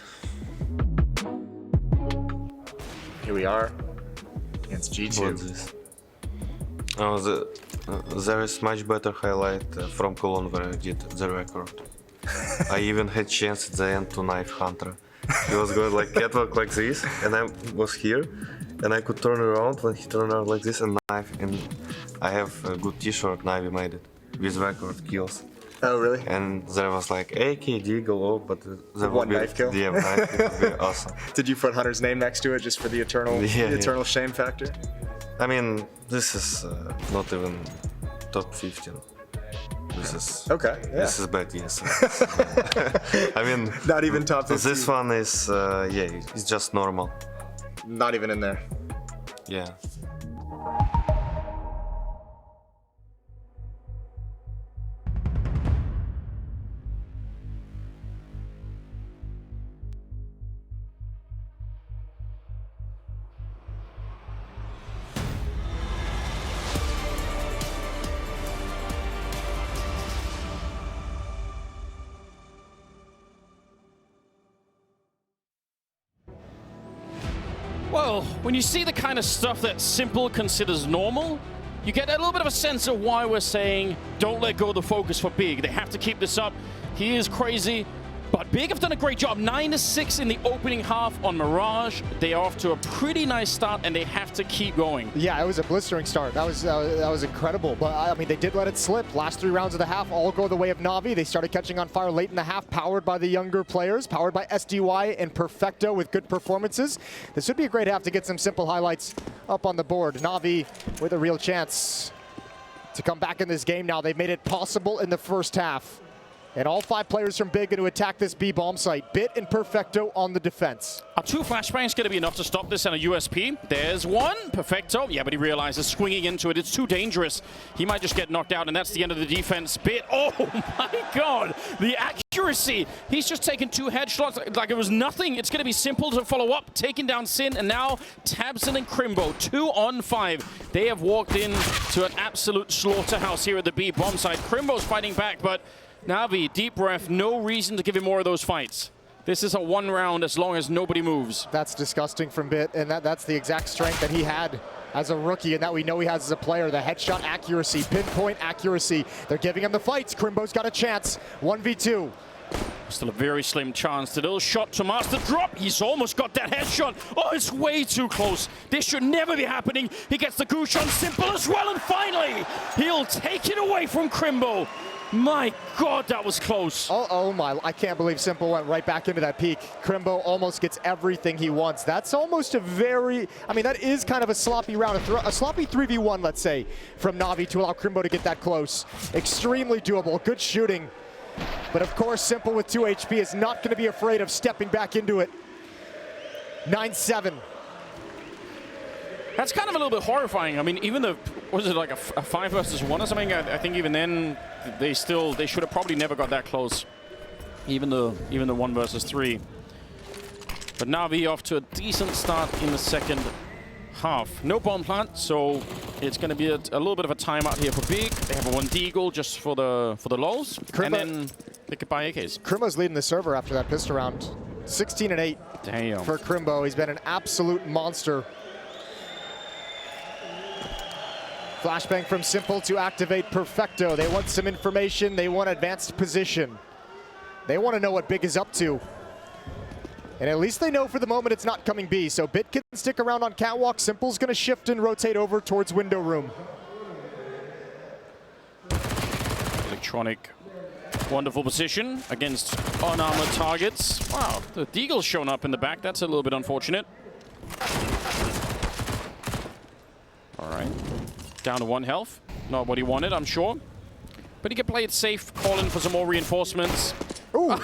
Here we are against G2. What's this? Oh, there is much better highlight from Cologne where I did the record. I even had chance at the end to knife Hunter. He was going like catwalk like this, and I was here, and I could turn around when he turned around like this and knife. And I have a good T-shirt. NaVi made it with record kills. Oh, really? And there was like AK, Deagle, oh, but there One would be, knife kill? Yeah, knife kill would be awesome. Did you put Hunter's name next to it just for the eternal, Yeah, the yeah. eternal shame factor? I mean, this is not even top 15. This is Okay. Yeah. This is bad, yes. I mean, Not even top 15. this one is yeah, it's just normal. Not even in there. Yeah. Well, when you see the kind of stuff that Simple considers normal, you get a little bit of a sense of why we're saying don't let go of the focus for Big. They have to keep this up. He is crazy, but Big have done a great job. 9-6 in the opening half on Mirage. They are off to a pretty nice start, and they have to keep going. Yeah, it was a blistering start. That was incredible. But I mean, they did let it slip. Last 3 rounds of the half all go the way of NaVi. They started catching on fire late in the half, powered by the younger players, powered by SDY and Perfecto with good performances. This would be a great half to get some Simple highlights up on the board. NaVi with a real chance to come back in this game now. They've made it possible in the first half. And all 5 players from Big going to attack this B bomb site. Bit and Perfecto on the defense. Are 2 flashbangs going to be enough to stop this and a USP? There's one. Perfecto. Yeah, but he realizes swinging into it, it's too dangerous. He might just get knocked out, and that's the end of the defense. Bit. Oh, my God. The accuracy. He's just taken 2 headshots like it was nothing. It's going to be simple to follow up. Taking down Sin, and now Tabson and Crimbo. 2 on 5. They have walked in to an absolute slaughterhouse here at the B bomb site. Crimbo's fighting back, but NaVi, deep breath, no reason to give him more of those fights. This is a 1 round as long as nobody moves. That's disgusting from Bit, and that's the exact strength that he had as a rookie and that we know he has as a player. The headshot accuracy, pinpoint accuracy. They're giving him the fights. Crimbo's got a chance. 1v2. Still a very slim chance. The little shot to master drop. He's almost got that headshot. Oh, it's way too close. This should never be happening. He gets the goosh on Simple as well, and finally, he'll take it away from Crimbo. My God, that was close. Oh my, I can't believe Simple went right back into that peak. Crimbo almost gets everything he wants. That's almost a very, I mean, that is kind of a sloppy round, a sloppy 3v1, let's say, from NaVi to allow Crimbo to get that close. Extremely doable, good shooting. But of course, Simple with 2 HP is not going to be afraid of stepping back into it. 9-7. That's kind of a little bit horrifying. I mean, even the, was it like a 5 versus 1 or something? I think even then, they should have probably never got that close. Even the 1 versus 3. But NaVi off to a decent start in the second half. No bomb plant, so it's going to be a little bit of a timeout here for Big. They have a 1 deagle just for the lulz, and then they could buy AKs. Crimbo's leading the server after that pistol round. 16-8 Damn. for Crimbo. He's been an absolute monster. Flashbang from Simple to activate Perfecto. They want some information. They want advanced position. They want to know what Big is up to. And at least they know for the moment it's not coming B. So Bit can stick around on catwalk. Simple's going to shift and rotate over towards window room. Electronic, wonderful position against unarmored targets. Wow, the deagle's shown up in the back. That's a little bit unfortunate. All right. Down to 1 health. Not what he wanted, I'm sure. But he can play it safe, call in for some more reinforcements. Ooh.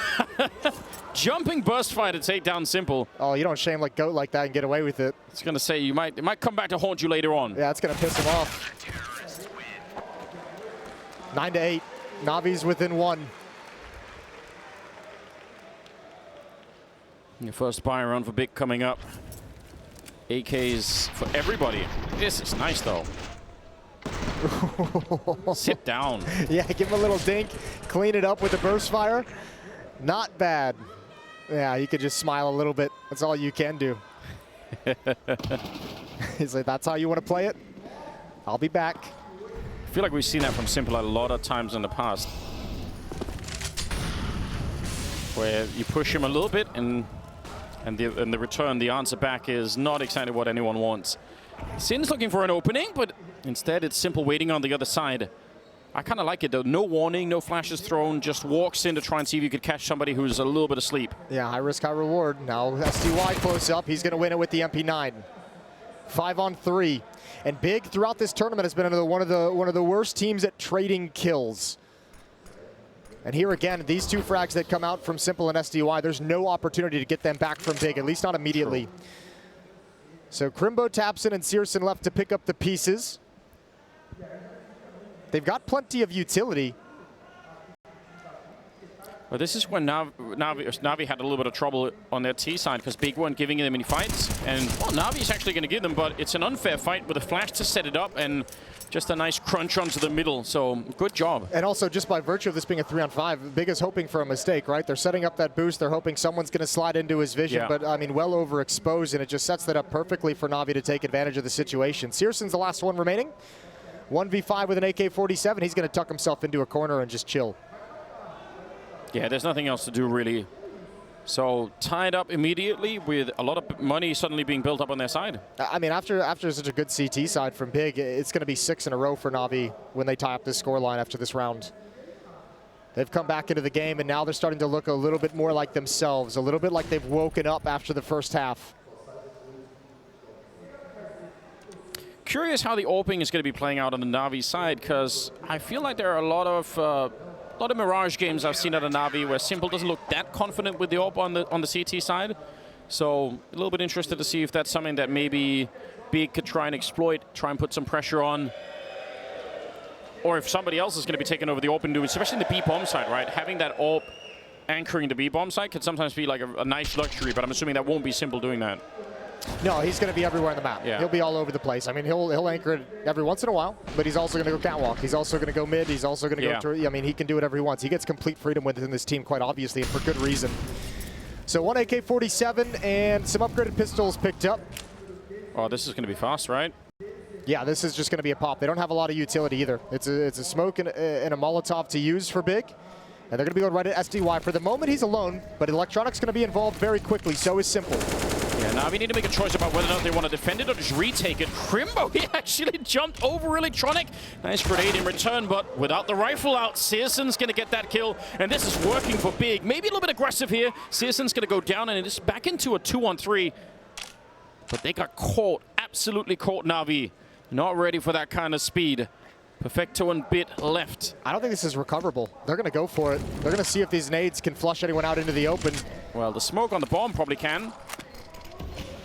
Jumping burst fire to take down Simple. Oh, you don't shame like GOAT like that and get away with it. It's going to say it might come back to haunt you later on. Yeah, it's going to piss him off. 9-8. NaVi's within 1. Your first buy round for Big coming up. AKs for everybody. This is nice, though. Sit down. Yeah, give him a little dink. Clean it up with the burst fire. Not bad. Yeah, you could just smile a little bit. That's all you can do. He's like, that's how you want to play it? I'll be back. I feel like we've seen that from Simple a lot of times in the past. Where you push him a little bit and the return, the answer back is not exactly what anyone wants. Sin's looking for an opening, but instead it's Simple waiting on the other side. I kind of like it though. No warning, no flashes thrown, just walks in to try and see if you could catch somebody who's a little bit asleep. Yeah, high risk, high reward. Now SDY close up. He's going to win it with the MP9. 5 on 3. And Big throughout this tournament has been one of the worst teams at trading kills. And here again, these 2 frags that come out from Simple and SDY, there's no opportunity to get them back from Big, at least not immediately. True. So Crimbo, Tapson, and Searson left to pick up the pieces. They've got plenty of utility. Well, this is when NaVi had a little bit of trouble on their T side because Big weren't giving them any fights. And, well, NaVi's actually going to give them, but it's an unfair fight with a flash to set it up and just a nice crunch onto the middle. So, good job. And also, just by virtue of this being a 3-on-5, Big is hoping for a mistake, right? They're setting up that boost. They're hoping someone's going to slide into his vision. Yeah. But, I mean, well overexposed, and it just sets that up perfectly for NaVi to take advantage of the situation. Searson's the last one remaining. 1v5 with an AK-47. He's going to tuck himself into a corner and just chill. Yeah, there's nothing else to do, really. So, tied up immediately with a lot of money suddenly being built up on their side. I mean, after such a good CT side from Big, it's going to be 6 in a row for NaVi when they tie up this scoreline after this round. They've come back into the game, and now they're starting to look a little bit more like themselves, a little bit like they've woken up after the first half. Curious how the AWPing is going to be playing out on the NaVi side, because I feel like there are a lot of lot of Mirage games I've seen out of NaVi where Simple doesn't look that confident with the AWP on the CT side. So a little bit interested to see if that's something that maybe Big could try and exploit, try and put some pressure on. Or if somebody else is going to be taking over the AWP and doing, especially in the B-bomb side, right? Having that AWP anchoring the B-bomb side could sometimes be like a nice luxury, but I'm assuming that won't be Simple doing that. No, he's going to be everywhere on the map. Yeah. He'll be all over the place. I mean, he'll anchor it every once in a while, but he's also going to go catwalk. He's also going to go mid. He's also going to go through. I mean, he can do whatever he wants. He gets complete freedom within this team, quite obviously, and for good reason. So 1 AK-47 and some upgraded pistols picked up. Oh, this is going to be fast, right? Yeah, this is just going to be a pop. They don't have a lot of utility either. It's a smoke and a Molotov to use for Big. And they're going to be going right at SDY. For the moment, he's alone, but Electronic's going to be involved very quickly. So is Simple. Yeah, now we need to make a choice about whether or not they want to defend it or just retake it. Crimbo, he actually jumped over Electronic. Nice grenade in return, but without the rifle out, Searson's going to get that kill. And this is working for Big. Maybe a little bit aggressive here. Searson's going to go down, and it is back into a 2-on-3. But they got caught, absolutely caught, NaVi. Not ready for that kind of speed. Perfecto and Bit left. I don't think this is recoverable. They're going to go for it. They're going to see if these nades can flush anyone out into the open. Well, the smoke on the bomb probably can.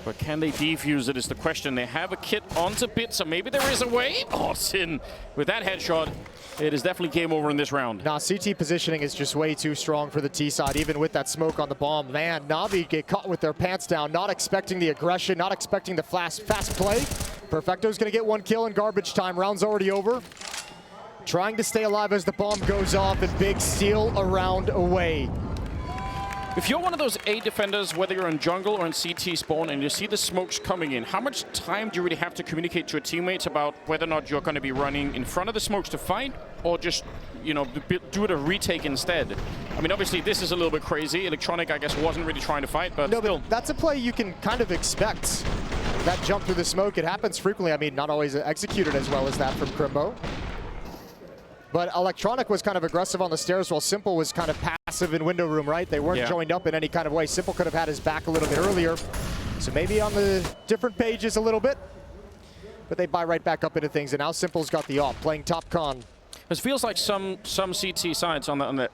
But can they defuse it is the question. They have a kit onto Bit, so maybe there is a way. Oh, Sin, with that headshot, it is definitely game over in this round. Nah, CT positioning is just way too strong for the T side, even with that smoke on the bomb. Man, NaVi get caught with their pants down, not expecting the aggression, not expecting the fast play. Perfecto's going to get one kill in garbage time. Round's already over. Trying to stay alive as the bomb goes off, and Big steal a round away. If you're one of those A defenders, whether you're in jungle or in CT spawn, and you see the smokes coming in, how much time do you really have to communicate to your teammates about whether or not you're going to be running in front of the smokes to fight, or just, you know, do a retake instead? I mean, obviously, this is a little bit crazy. Electronic, I guess, wasn't really trying to fight, but no, still. but that's a play you can kind of expect. That jump through the smoke, it happens frequently. I mean, not always executed as well as that from Crimbo. But Electronic was kind of aggressive on the stairs while Simple was kind of passive in window room, right? They weren't joined up in any kind of way. Simple could have had his back a little bit earlier. So maybe on the different pages a little bit. But they buy right back up into things. And now Simple's got the off, playing top con. It feels like some CT sides on the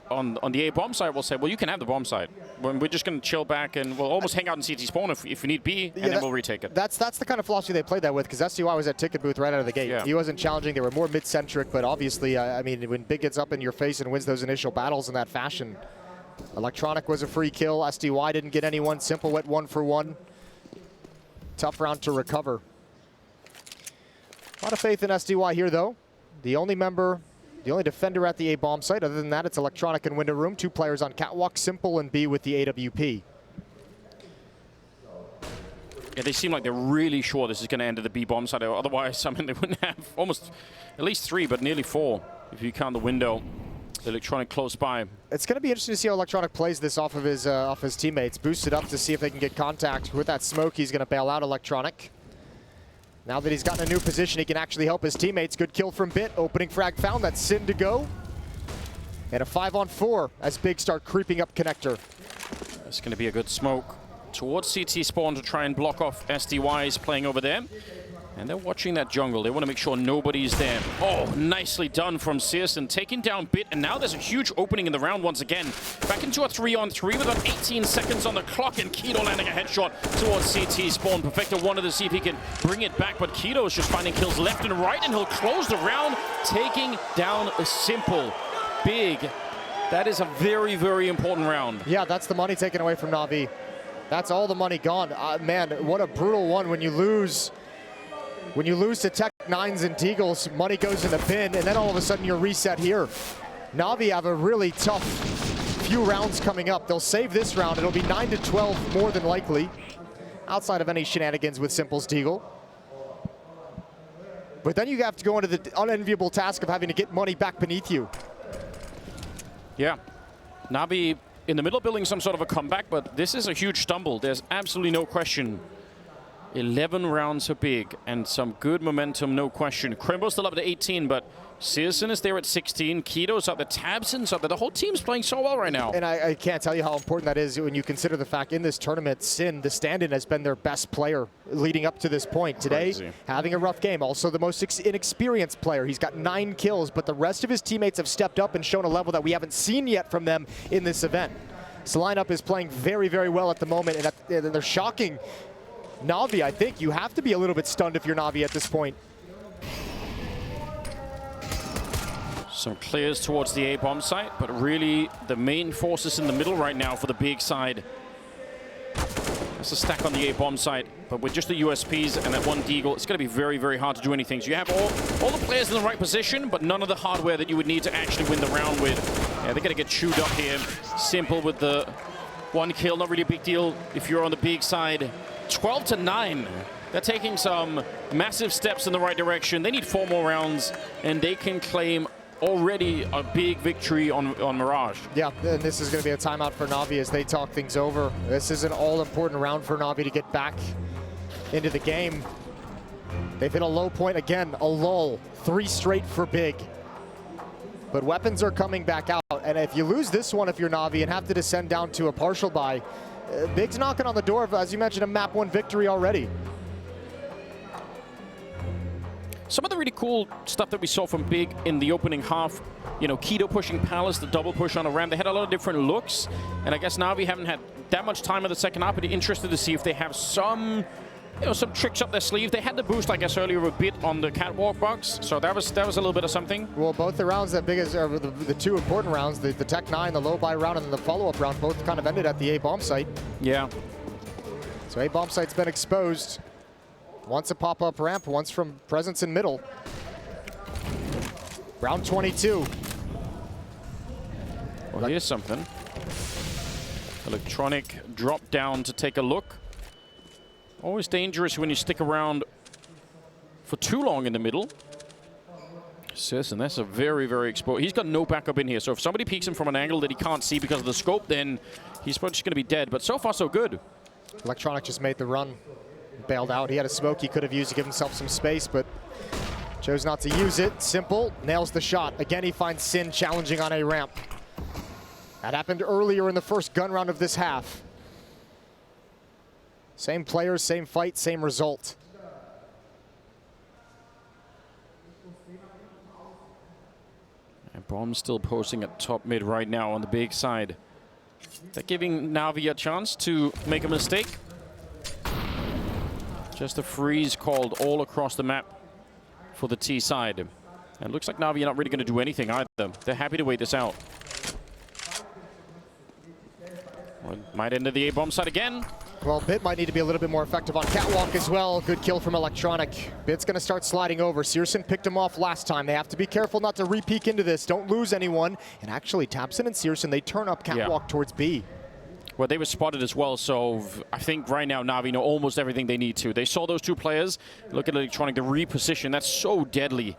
A bomb side will say, well, you can have the bomb side. We're just going to chill back and we'll almost hang out in CT spawn if we need B, and then we'll retake it. That's the kind of philosophy they played that with, because SDY was at ticket booth right out of the gate. Yeah. He wasn't challenging. They were more mid-centric, but obviously, I mean, when Big gets up in your face and wins those initial battles in that fashion, Electronic was a free kill. SDY didn't get anyone. Simple went 1 for 1. Tough round to recover. A lot of faith in SDY here, though. The only defender at the A bomb site. Other than that, it's Electronic and window room. 2 players on catwalk, Simple and B with the AWP. Yeah, they seem like they're really sure this is going to end at the B bomb side. Otherwise, I mean, they wouldn't have almost at least 3, but nearly 4 if you count the window. Electronic close by. It's going to be interesting to see how Electronic plays this off of his teammates. Boosted up to see if they can get contact. With that smoke, he's going to bail out Electronic. Now that he's gotten a new position, he can actually help his teammates. Good kill from Bit. Opening frag found. That's Sin to go. And a 5-on-4 as Big start creeping up connector. It's going to be a good smoke towards CT spawn to try and block off SDY's playing over there. And they're watching that jungle. They want to make sure nobody's there. Oh, nicely done from Searson, taking down Bit. And now there's a huge opening in the round once again. Back into a 3-on-3 with about 18 seconds on the clock. And Keto landing a headshot towards CT spawn. Perfecto wanted to see if he can bring it back. But Keto is just finding kills left and right. And he'll close the round, taking down a Simple. Big. That is a very, very important round. Yeah, that's the money taken away from NaVi. That's all the money gone. Man, what a brutal one when you lose. When you lose to Tech 9s and Deagles, money goes in the bin, and then all of a sudden you're reset here. NaVi have a really tough few rounds coming up. They'll save this round. It'll be 9-12 more than likely, outside of any shenanigans with Simple's Deagle. But then you have to go into the unenviable task of having to get money back beneath you. Yeah. NaVi in the middle building some sort of a comeback, but this is a huge stumble. There's absolutely no question. 11 rounds for Big, and some good momentum, no question. Crimbo's still up to 18, but Searson is there at 16. Keto's up there. Tabson's up there. The whole team's playing so well right now. And I can't tell you how important that is when you consider the fact in this tournament, Sin, the stand-in, has been their best player leading up to this point. Today, Crazy. having a rough game. Also the most inexperienced player. He's got 9 kills, but the rest of his teammates have stepped up and shown a level that we haven't seen yet from them in this event. This lineup is playing very, very well at the moment, and they're shocking NaVi. I think you have to be a little bit stunned if you're NaVi at this point. Some clears towards the A-bomb site, but really the main forces in the middle right now for the Big side. That's a stack on the A-bomb site, but with just the USPs and that one Deagle, it's going to be very, very hard to do anything. So you have all the players in the right position, but none of the hardware that you would need to actually win the round with. Yeah, they're going to get chewed up here. Simple with the 1 kill, not really a big deal if you're on the Big side. 12-9. They're taking some massive steps in the right direction. They need 4 more rounds, and they can claim already a big victory on Mirage. Yeah, and this is going to be a timeout for NaVi as they talk things over. This is an all-important round for NaVi to get back into the game. They've hit a low point again, a lull. 3 straight for Big. But weapons are coming back out, and if you lose this one if you're NaVi and have to descend down to a partial buy, Big's knocking on the door of, as you mentioned, a map 1 victory already. Some of the really cool stuff that we saw from Big in the opening half, you know, Keto pushing Palace, the double push on a ramp, they had a lot of different looks, and I guess NaVi haven't had that much time in the second half, but interested to see if they have some, you know, some tricks up their sleeve. They had the boost, I guess, earlier a bit on the catwalk box, so that was a little bit of something. Well, both the rounds that Big is, the 2 important rounds, the Tech 9, the low buy round, and then the follow-up round, both kind of ended at the A-bomb site. Yeah. So A-bomb site's been exposed. Once a pop-up ramp, once from presence in middle. Round 22. Well, here's something. Electronic drop down to take a look. Always dangerous when you stick around for too long in the middle. Searson, that's a very, very exposed. He's got no backup in here, so if somebody peeks him from an angle that he can't see because of the scope, then he's probably just going to be dead. But so far, so good. Electronic just made the run. Bailed out. He had a smoke he could have used to give himself some space, but chose not to use it. Simple nails the shot. Again, he finds Sin challenging on a ramp. That happened earlier in the first gun round of this half. Same players, same fight, same result. And Bomb's still posting at top mid right now on the Big side. They're giving NaVi a chance to make a mistake. Just a freeze called all across the map for the T side. And it looks like NaVi are not really going to do anything either. They're happy to wait this out. Well, might end at the A-bomb side again. Well, Bit might need to be a little bit more effective on catwalk as well. Good kill from Electronic. Bit's going to start sliding over. Searson picked him off last time. They have to be careful not to re-peek into this. Don't lose anyone. And actually, Tabson and Searson, they turn up catwalk towards B. Well, they were spotted as well, so I think right now NaVi know almost everything they need to. They saw those 2 players. Look at Electronic, the reposition. That's so deadly.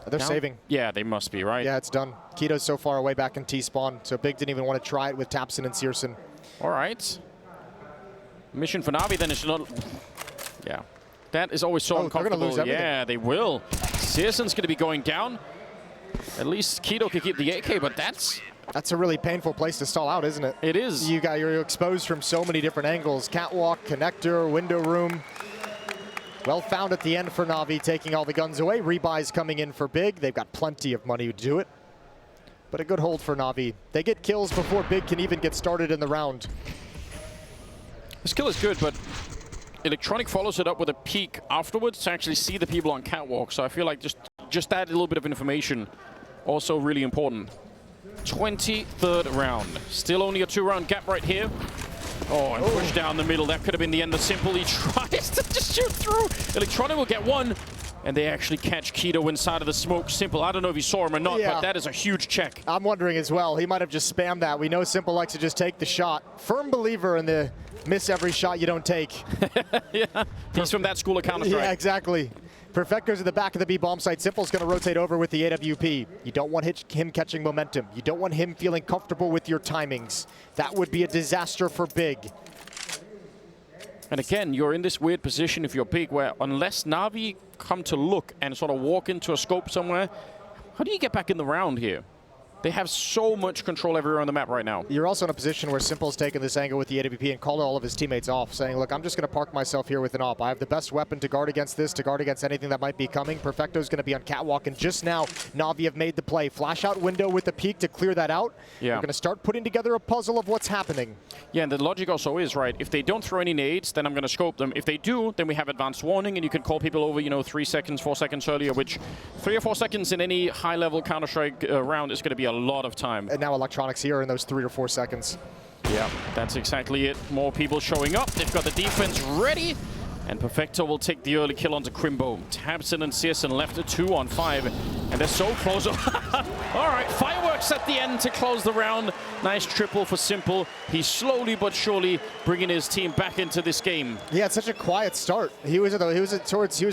They're saving. Yeah, they must be, right? Yeah, it's done. Keto's so far away back in T-spawn, so Big didn't even want to try it with Tabson and Searson. All right. Mission for NaVi then is not... Yeah. That is always so uncomfortable. They're gonna lose everything. Yeah, they will. Searson's going to be going down. At least Keto could keep the AK, but that's a really painful place to stall out, isn't it? It is. You're exposed from so many different angles. Catwalk, connector, window room. Well found at the end for NaVi, taking all the guns away. Rebuys coming in for Big. They've got plenty of money to do it. But a good hold for NaVi. They get kills before Big can even get started in the round. This kill is good, but Electronic follows it up with a peek afterwards to actually see the people on catwalk. So I feel like just that little bit of information also really important. 23rd round. Still only a 2-round gap right here. Oh, and push down the middle. That could have been the end of Simple. He tries to just shoot through. Electronic will get 1. And they actually catch Keto inside of the smoke. Simple, I don't know if you saw him or not, but that is a huge check. I'm wondering as well. He might have just spammed that. We know Simple likes to just take the shot. Firm believer in the miss every shot you don't take. Yeah, he's from that school of Counter-Strike. Yeah, exactly. Perfecto's at the back of the B bomb site. Simple's going to rotate over with the AWP. You don't want him catching momentum. You don't want him feeling comfortable with your timings. That would be a disaster for Big. And again, you're in this weird position if you're big, where unless Na'Vi come to look and sort of walk into a scope somewhere, how do you get back in the round here? They have so much control everywhere on the map right now. You're also in a position where Simple's taken this angle with the AWP and called all of his teammates off, saying, look, I'm just going to park myself here with an AWP. I have the best weapon to guard against this, to guard against anything that might be coming. Perfecto's going to be on catwalk, and just now, Na'Vi have made the play. Flash out window with the peek to clear that out. Yeah. We're going to start putting together a puzzle of what's happening. Yeah, and the logic also is, right, if they don't throw any nades, then I'm going to scope them. If they do, then we have advanced warning, and you can call people over, 3 seconds, 4 seconds earlier, which 3 or 4 seconds in any high-level Counter-Strike round is going to be a lot of time. And now Electronics here in those 3 or 4 seconds. Yeah, that's exactly it. More people showing up. They've got the defense ready. And Perfecto will take the early kill onto Crimbo. Tabson and Searson left a 2 on 5. And they're so close. All right, fireworks at the end to close the round. Nice triple for Simple. He's slowly but surely bringing his team back into this game. Yeah, it's such a quiet start. He was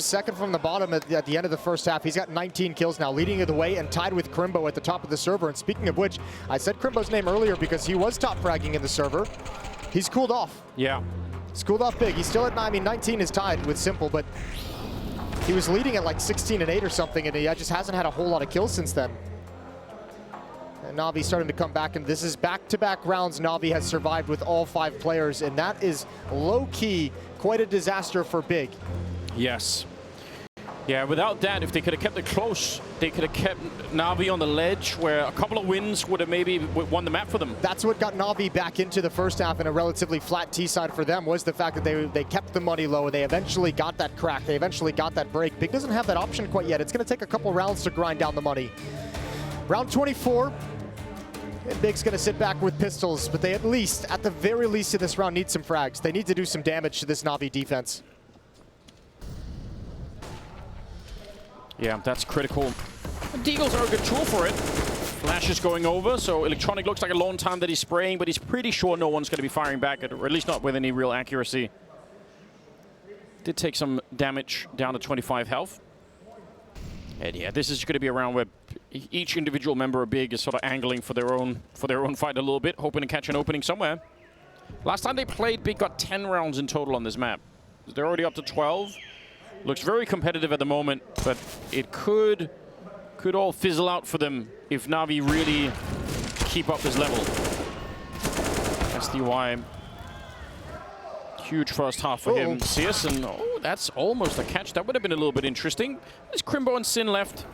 second from the bottom at the end of the first half. He's got 19 kills now, leading the way and tied with Crimbo at the top of the server. And speaking of which, I said Crimbo's name earlier because he was top fragging in the server. He's cooled off. Yeah. He's cooled off big. He's still at 19 is tied with Simple, but he was leading at like 16 and 8 or something, and he just hasn't had a whole lot of kills since then. And Na'Vi starting to come back, and this is back-to-back rounds Na'Vi has survived with all 5 players, and that is low-key quite a disaster for Big. Yes. Yeah, without that, if they could have kept it close, they could have kept Na'Vi on the ledge, where a couple of wins would have maybe won the map for them. That's what got Na'Vi back into the first half in a relatively flat T-side for them, was the fact that they kept the money low. They eventually got that crack. They eventually got that break. Big doesn't have that option quite yet. It's going to take a couple rounds to grind down the money. Round 24. And Big's going to sit back with pistols, but they at the very least in this round, need some frags. They need to do some damage to this Na'Vi defense. Yeah, that's critical. The Deagles are a good tool for it. Flash is going over, so Electronic looks like a long time that he's spraying, but he's pretty sure no one's going to be firing back, or at least not with any real accuracy. Did take some damage down to 25 health. And yeah, this is going to be a round where each individual member of Big is sort of angling for their own fight a little bit, hoping to catch an opening somewhere. Last time they played, Big got 10 rounds in total on this map. They're already up to 12. Looks very competitive at the moment, but it could all fizzle out for them if Na'Vi really keep up this level. SDY. Huge first half for him. Searson, oh, that's almost a catch. That would have been a little bit interesting. There's Crimbo and Sin left.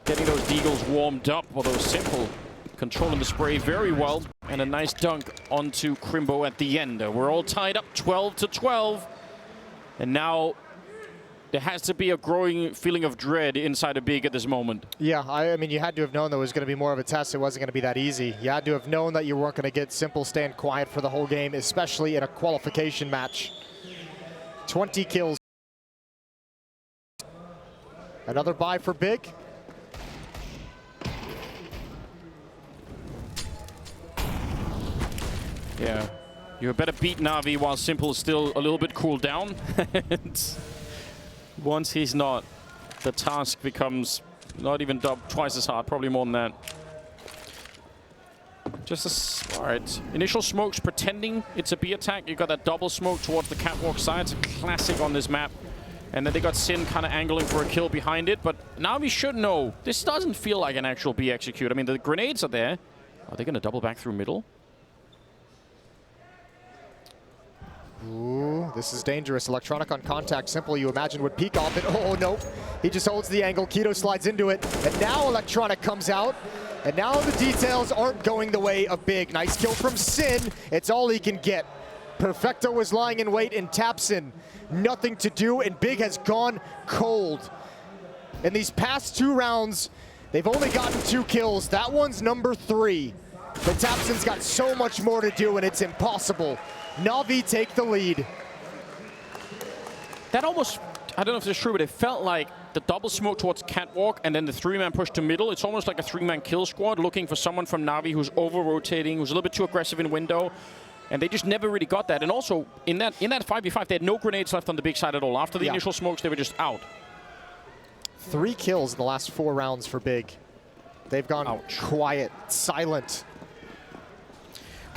Getting those Deagles warmed up, although Simple controlling the spray very well. And a nice dunk onto Crimbo at the end. We're all tied up 12-12. And now there has to be a growing feeling of dread inside of Big at this moment. Yeah, I mean, you had to have known that it was going to be more of a test. It wasn't going to be that easy. You had to have known that you weren't going to get Simple staying quiet for the whole game, especially in a qualification match. 20 kills. Another buy for Big. Yeah. You better beat Na'Vi while Simple is still a little bit cooled down. Once he's not, the task becomes not even twice as hard, probably more than that. All right. Initial smokes pretending it's a B attack. You got that double smoke towards the catwalk side. It's a classic on this map. And then they got Sin kind of angling for a kill behind it. But Na'Vi should know. This doesn't feel like an actual B execute. I mean, the grenades are there. Are they going to double back through middle? Ooh, this is dangerous. Electronic on contact. Simple, you imagine, would peek off it. Oh, no. He just holds the angle. Keto slides into it. And now Electronic comes out. And now the details aren't going the way of Big. Nice kill from Sin. It's all he can get. Perfecto was lying in wait and Tabson. Nothing to do, and Big has gone cold. In these past 2 rounds, they've only gotten 2 kills. That one's number 3. But Tabson's got so much more to do, and it's impossible. Na'Vi take the lead. That almost, I don't know if it's true, but it felt like the double smoke towards catwalk and then the 3-man push to middle. It's almost like a 3-man kill squad looking for someone from Na'Vi who's over-rotating, who's a little bit too aggressive in window. And they just never really got that. And also, in that 5v5, they had no grenades left on the Big side at all. After the initial smokes, they were just out. 3 kills in the last 4 rounds for Big. They've gone quiet, silent.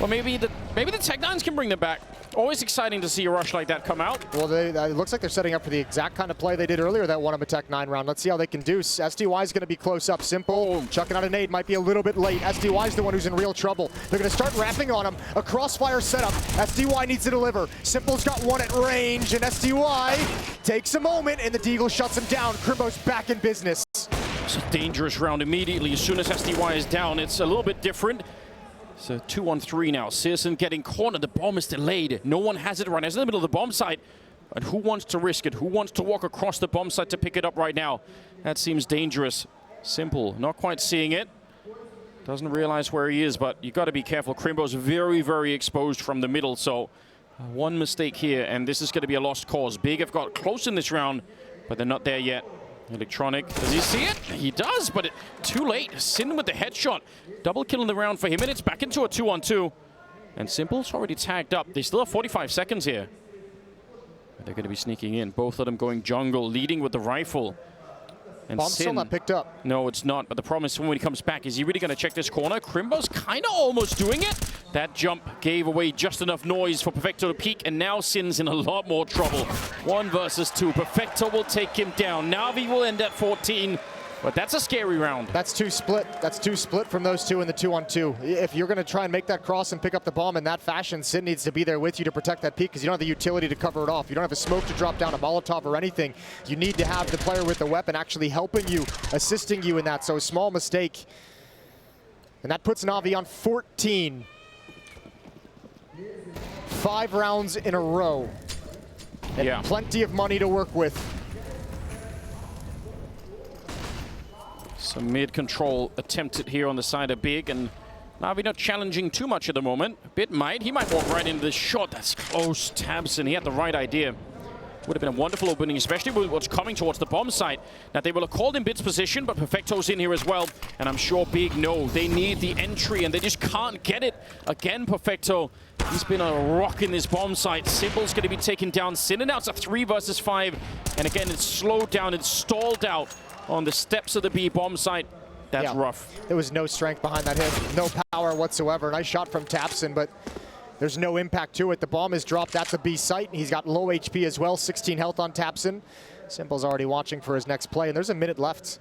Well, maybe the Tech9s can bring them back. Always exciting to see a rush like that come out. Well, it looks like they're setting up for the exact kind of play they did earlier that won them a Tech 9 round. Let's see how they can do. SDY is going to be close up. Simple. Chucking out a nade. Might be a little bit late. SDY is the one who's in real trouble. They're going to start rapping on him. A crossfire setup. SDY needs to deliver. Simple's got one at range, and SDY takes a moment, and the Deagle shuts him down. Crimbo's back in business. It's a dangerous round immediately. As soon as SDY is down, it's a little bit different. So 2-on-3 now. Searson getting cornered. The bomb is delayed. No one has it right now. It's in the middle of the bomb site. But who wants to risk it? Who wants to walk across the bomb site to pick it up right now? That seems dangerous. Simple. Not quite seeing it. Doesn't realize where he is, but you got to be careful. Crimbo's very, very exposed from the middle. So one mistake here, and this is going to be a lost cause. Big have got close in this round, but they're not there yet. Electronic, does he see it? He does, but too late. Sin with the headshot. Double kill in the round for him, and it's back into a 2-on-2. And Simple's already tagged up. They still have 45 seconds here. They're going to be sneaking in. Both of them going jungle, leading with the rifle. And Bomb's still not picked up. No, it's not. But the problem is when he comes back, is he really going to check this corner? Crimbo's kind of almost doing it. That jump gave away just enough noise for Perfecto to peek, and now Sin's in a lot more trouble. 1 versus 2. Perfecto will take him down. NaVi will end at 14. But that's a scary round. That's 2 split. That's 2 split from those two in the 2-on-2. If you're going to try and make that cross and pick up the bomb in that fashion, Sin needs to be there with you to protect that peak because you don't have the utility to cover it off. You don't have a smoke to drop down, a Molotov or anything. You need to have the player with the weapon actually helping you, assisting you in that. So a small mistake. And that puts NaVi on 14. 5 rounds in a row. And plenty of money to work with. Some mid-control attempted here on the side of Big, and NaVi not challenging too much at the moment. Bit might. He might walk right into this shot. That's close. Tabson, he had the right idea. Would have been a wonderful opening, especially with what's coming towards the bomb site. Now, they will have called in Bit's position, but Perfecto's in here as well. And I'm sure Big know they need the entry, and they just can't get it. Again, Perfecto, he's been a rock in this bomb site. Simple's going to be taken down. Sin, and now it's a 3 versus 5. And again, it's slowed down. It's stalled out on the steps of the B bomb site. That's rough. There was no strength behind that hit. No power whatsoever. Nice shot from Tabson, but there's no impact to it. The bomb is dropped at the B site. He's got low HP as well. 16 health on Tabson. Simple's already watching for his next play, and there's a minute left.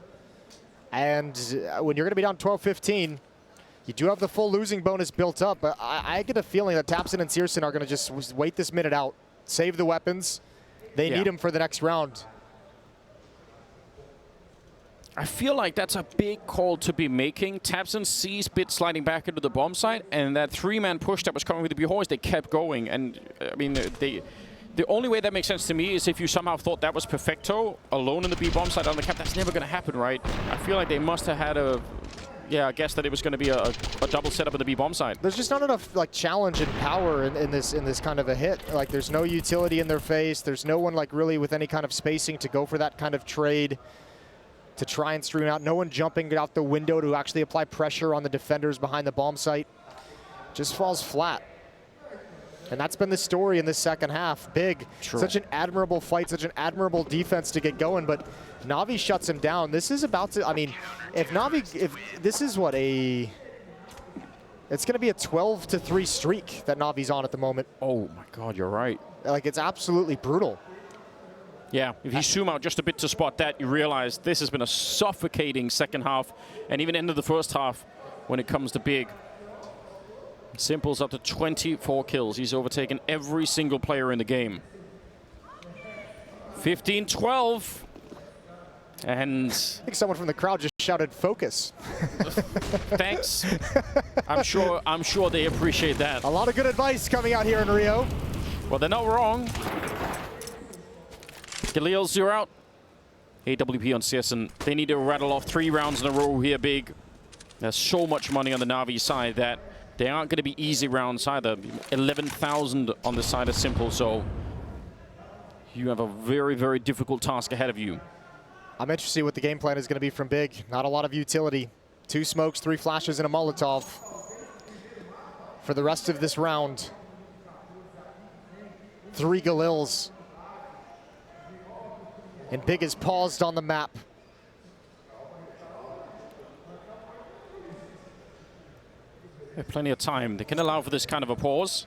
And when you're going to be down 12-15, you do have the full losing bonus built up, but I get a feeling that Tabson and Searson are going to just wait this minute out, save the weapons. They need him for the next round. I feel like that's a big call to be making. Tabson sees Bit sliding back into the bomb site, and that 3-man push that was coming with the B-Horse, they kept going. And I mean, the only way that makes sense to me is if you somehow thought that was Perfecto alone in the B bomb site on the cap. That's never going to happen, right? I feel like they must have had a, I guess that it was going to be a double setup in the B bomb site. There's just not enough like challenge and power in this kind of a hit. Like there's no utility in their face. There's no one like really with any kind of spacing to go for that kind of trade, to try and stream out. No one jumping out the window to actually apply pressure on the defenders behind the bomb site. Just falls flat. And that's been the story in this second half. Big, such an admirable fight, such an admirable defense to get going, but NaVi shuts him down. This is about to, I mean, if this is what it's going to be a 12-3 streak that NaVi's on at the moment. Oh my God, you're right. Like it's absolutely brutal. Yeah, if you zoom out just a bit to spot that, you realize this has been a suffocating second half and even end of the first half when it comes to Big. Simple's up to 24 kills. He's overtaken every single player in the game. 15-12. And I think someone from the crowd just shouted focus. Thanks. I'm sure they appreciate that. A lot of good advice coming out here in Rio. Well, they're not wrong. Galil's, you're out. AWP on Searson. They need to rattle off 3 rounds in a row here, Big. There's so much money on the NaVi side that they aren't going to be easy rounds either. 11,000 on the side of Simple, so you have a very, very difficult task ahead of you. I'm interested to see what the game plan is going to be from Big. Not a lot of utility. 2 smokes, 3 flashes, and a Molotov for the rest of this round. 3 Galils. And Big is paused on the map. They have plenty of time. They can allow for this kind of a pause.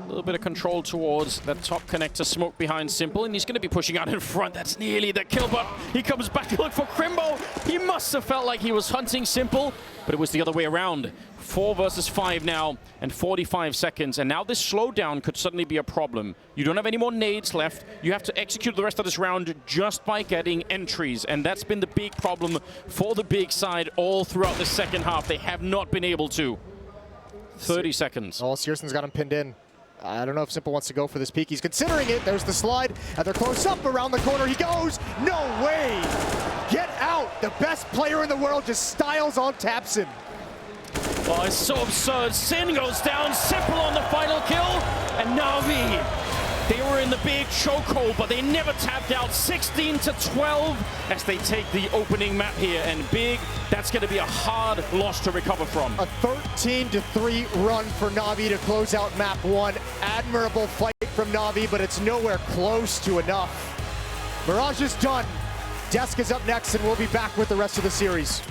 A little bit of control towards that top connector smoke behind Simple, and he's going to be pushing out in front. That's nearly the kill, but he comes back to look for Crimbo. He must have felt like he was hunting Simple, but it was the other way around. 4 versus 5 now, and 45 seconds, and now this slowdown could suddenly be a problem. You don't have any more nades left. You have to execute the rest of this round just by getting entries, and that's been the big problem for the big side all throughout the second half. They have not been able to. 30 seconds. Oh, Searson's got him pinned in. I don't know if Simple wants to go for this peek. He's considering it. There's the slide, and they're close up around the corner. He goes. No way. Get out. The best player in the world just styles on Tapson. Oh, it's so absurd. Sin goes down. Simple on the final kill, and NaVi. They were in the big chokehold, but they never tapped out. 16-12 as they take the opening map here, and Big, that's going to be a hard loss to recover from. A 13-3 run for NaVi to close out map 1. Admirable fight from NaVi, but it's nowhere close to enough. Mirage is done. Desk is up next, and we'll be back with the rest of the series.